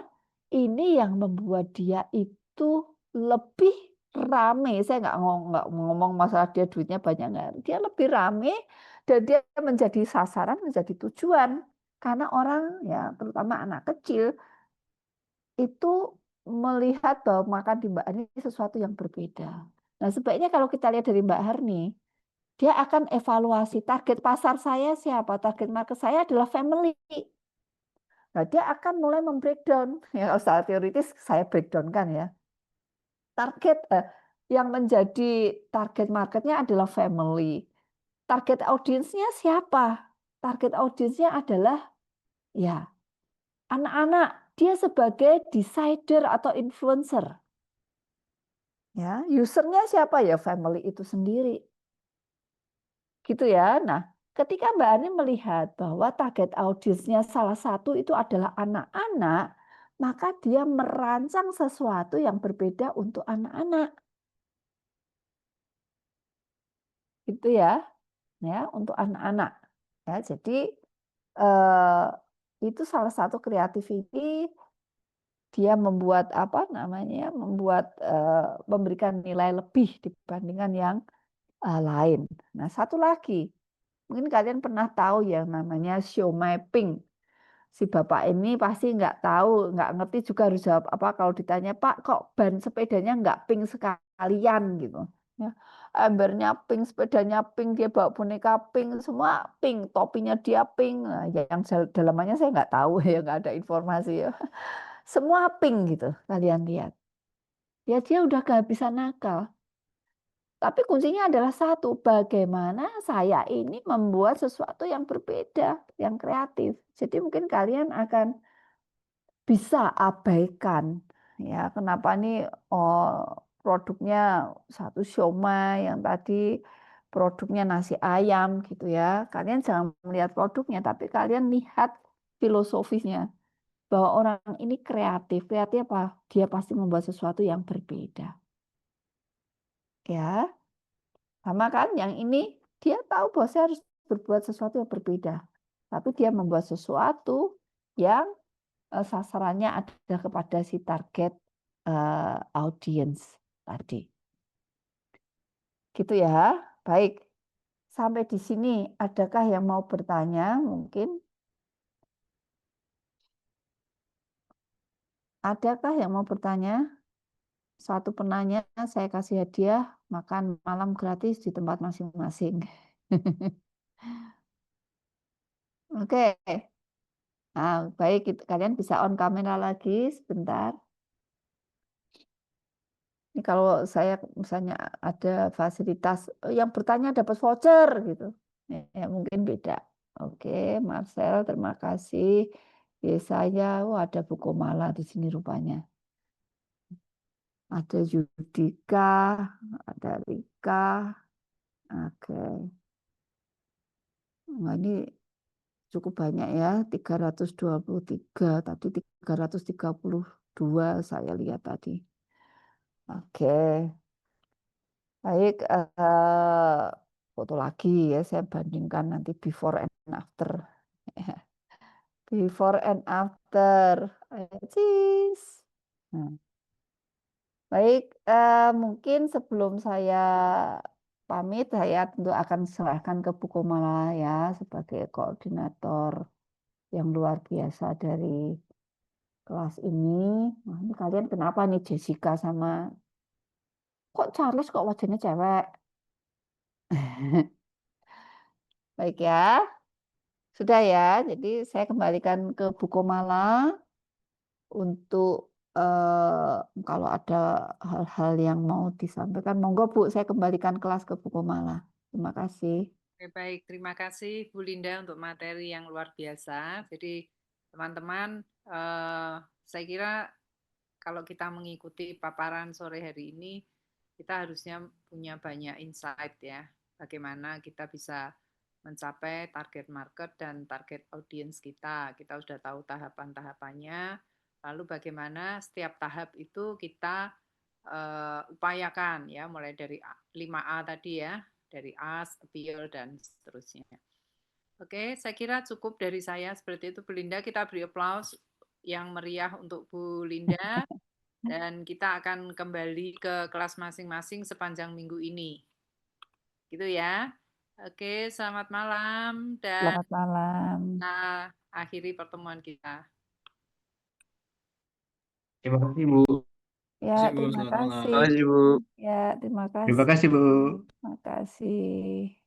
ini yang membuat dia itu lebih rame. Saya nggak ngomong masalah dia duitnya banyak nggak. Dia lebih rame dan dia menjadi sasaran, menjadi tujuan. Karena orang ya terutama anak kecil itu melihat bahwa makan di Mbak Harni sesuatu yang berbeda. Nah sebaiknya kalau kita lihat dari Mbak Harni, dia akan evaluasi target pasar saya siapa, target market saya adalah family. Nah, dia akan mulai membreakdown. Ya, kalau secara teoritis saya breakdown kan ya. Target yang menjadi target marketnya adalah family. Target audiensnya siapa? Target audiensnya adalah ya anak-anak. Dia sebagai decider atau influencer. Ya, usernya siapa ya family itu sendiri. Gitu ya. Nah, ketika Mbak Ani melihat bahwa target audiensnya salah satu itu adalah anak-anak, maka dia merancang sesuatu yang berbeda untuk anak-anak. Gitu ya untuk anak-anak. Ya, jadi eh, itu salah satu creativity dia membuat apa namanya, memberikan nilai lebih dibandingkan yang lain. Nah, satu lagi, mungkin kalian pernah tahu yang namanya show mapping. Si bapak ini pasti nggak tahu, nggak ngerti juga harus jawab apa kalau ditanya, Pak, kok ban sepedanya nggak pink sekalian gitu. Ya, embernya pink, sepedanya pink, dia bawa boneka pink, semua pink, topinya dia pink. Nah, yang dalamannya saya nggak tahu ya, nggak ada informasi ya. Semua pink gitu, kalian lihat. Ya dia udah kehabisan nakal. Tapi kuncinya adalah satu, bagaimana saya ini membuat sesuatu yang berbeda, yang kreatif. Jadi mungkin kalian akan bisa abaikan ya kenapa nih produknya satu siomay yang tadi produknya nasi ayam gitu ya. Kalian jangan melihat produknya tapi kalian lihat filosofisnya bahwa orang ini kreatif. Kreatif apa? Dia pasti membuat sesuatu yang berbeda. Ya. Sama kan yang ini dia tahu bahwa saya harus berbuat sesuatu yang berbeda. Tapi dia membuat sesuatu yang sasarannya ada kepada si target audience tadi. Gitu ya. Baik. Sampai di sini adakah yang mau bertanya mungkin? Adakah yang mau bertanya? Satu penanya saya kasih hadiah makan malam gratis di tempat masing-masing. Oke. Nah, baik, kalian bisa on kamera lagi sebentar. Ini kalau saya misalnya ada fasilitas yang bertanya dapat voucher gitu, ya, mungkin beda. Oke, Marcel, terima kasih. Saya, ada buku malah di sini rupanya. Ada Yudika, ada Rika. Oke, nah, ini cukup banyak ya, 323, tadi 332 saya lihat tadi. Oke, baik. Foto lagi ya, saya bandingkan nanti before and after. Before and after. Cheese. Nah. Baik, mungkin sebelum saya pamit, saya tentu akan serahkan ke Bu Komala ya sebagai koordinator yang luar biasa dari kelas ini. Nah, ini kalian kenapa nih Jessica sama kok Charles kok wajahnya cewek? Baik ya, sudah ya. Jadi saya kembalikan ke Bu Komala untuk kalau ada hal-hal yang mau disampaikan, monggo Bu, saya kembalikan kelas ke Bu Komala. Terima kasih. Oke, baik, terima kasih Bu Linda untuk materi yang luar biasa. Jadi teman-teman, saya kira kalau kita mengikuti paparan sore hari ini, kita harusnya punya banyak insight ya, bagaimana kita bisa mencapai target market dan target audiens kita. Kita sudah tahu tahapan-tahapannya, lalu bagaimana setiap tahap itu kita upayakan ya, mulai dari 5A tadi ya, dari ask, appeal, dan seterusnya. Oke, saya kira cukup dari saya seperti itu, Bu Linda. Kita beri aplaus yang meriah untuk Bu Linda. Dan kita akan kembali ke kelas masing-masing sepanjang minggu ini. Gitu ya. Oke, selamat malam dan Selamat malam. kita akhiri pertemuan kita. Terima kasih, Bu. Ya, Terima kasih, Bu. terima Selamat malam. kasih. Terima kasih, Bu. Ya, terima Terima kasih. kasih, Bu. Terima kasih.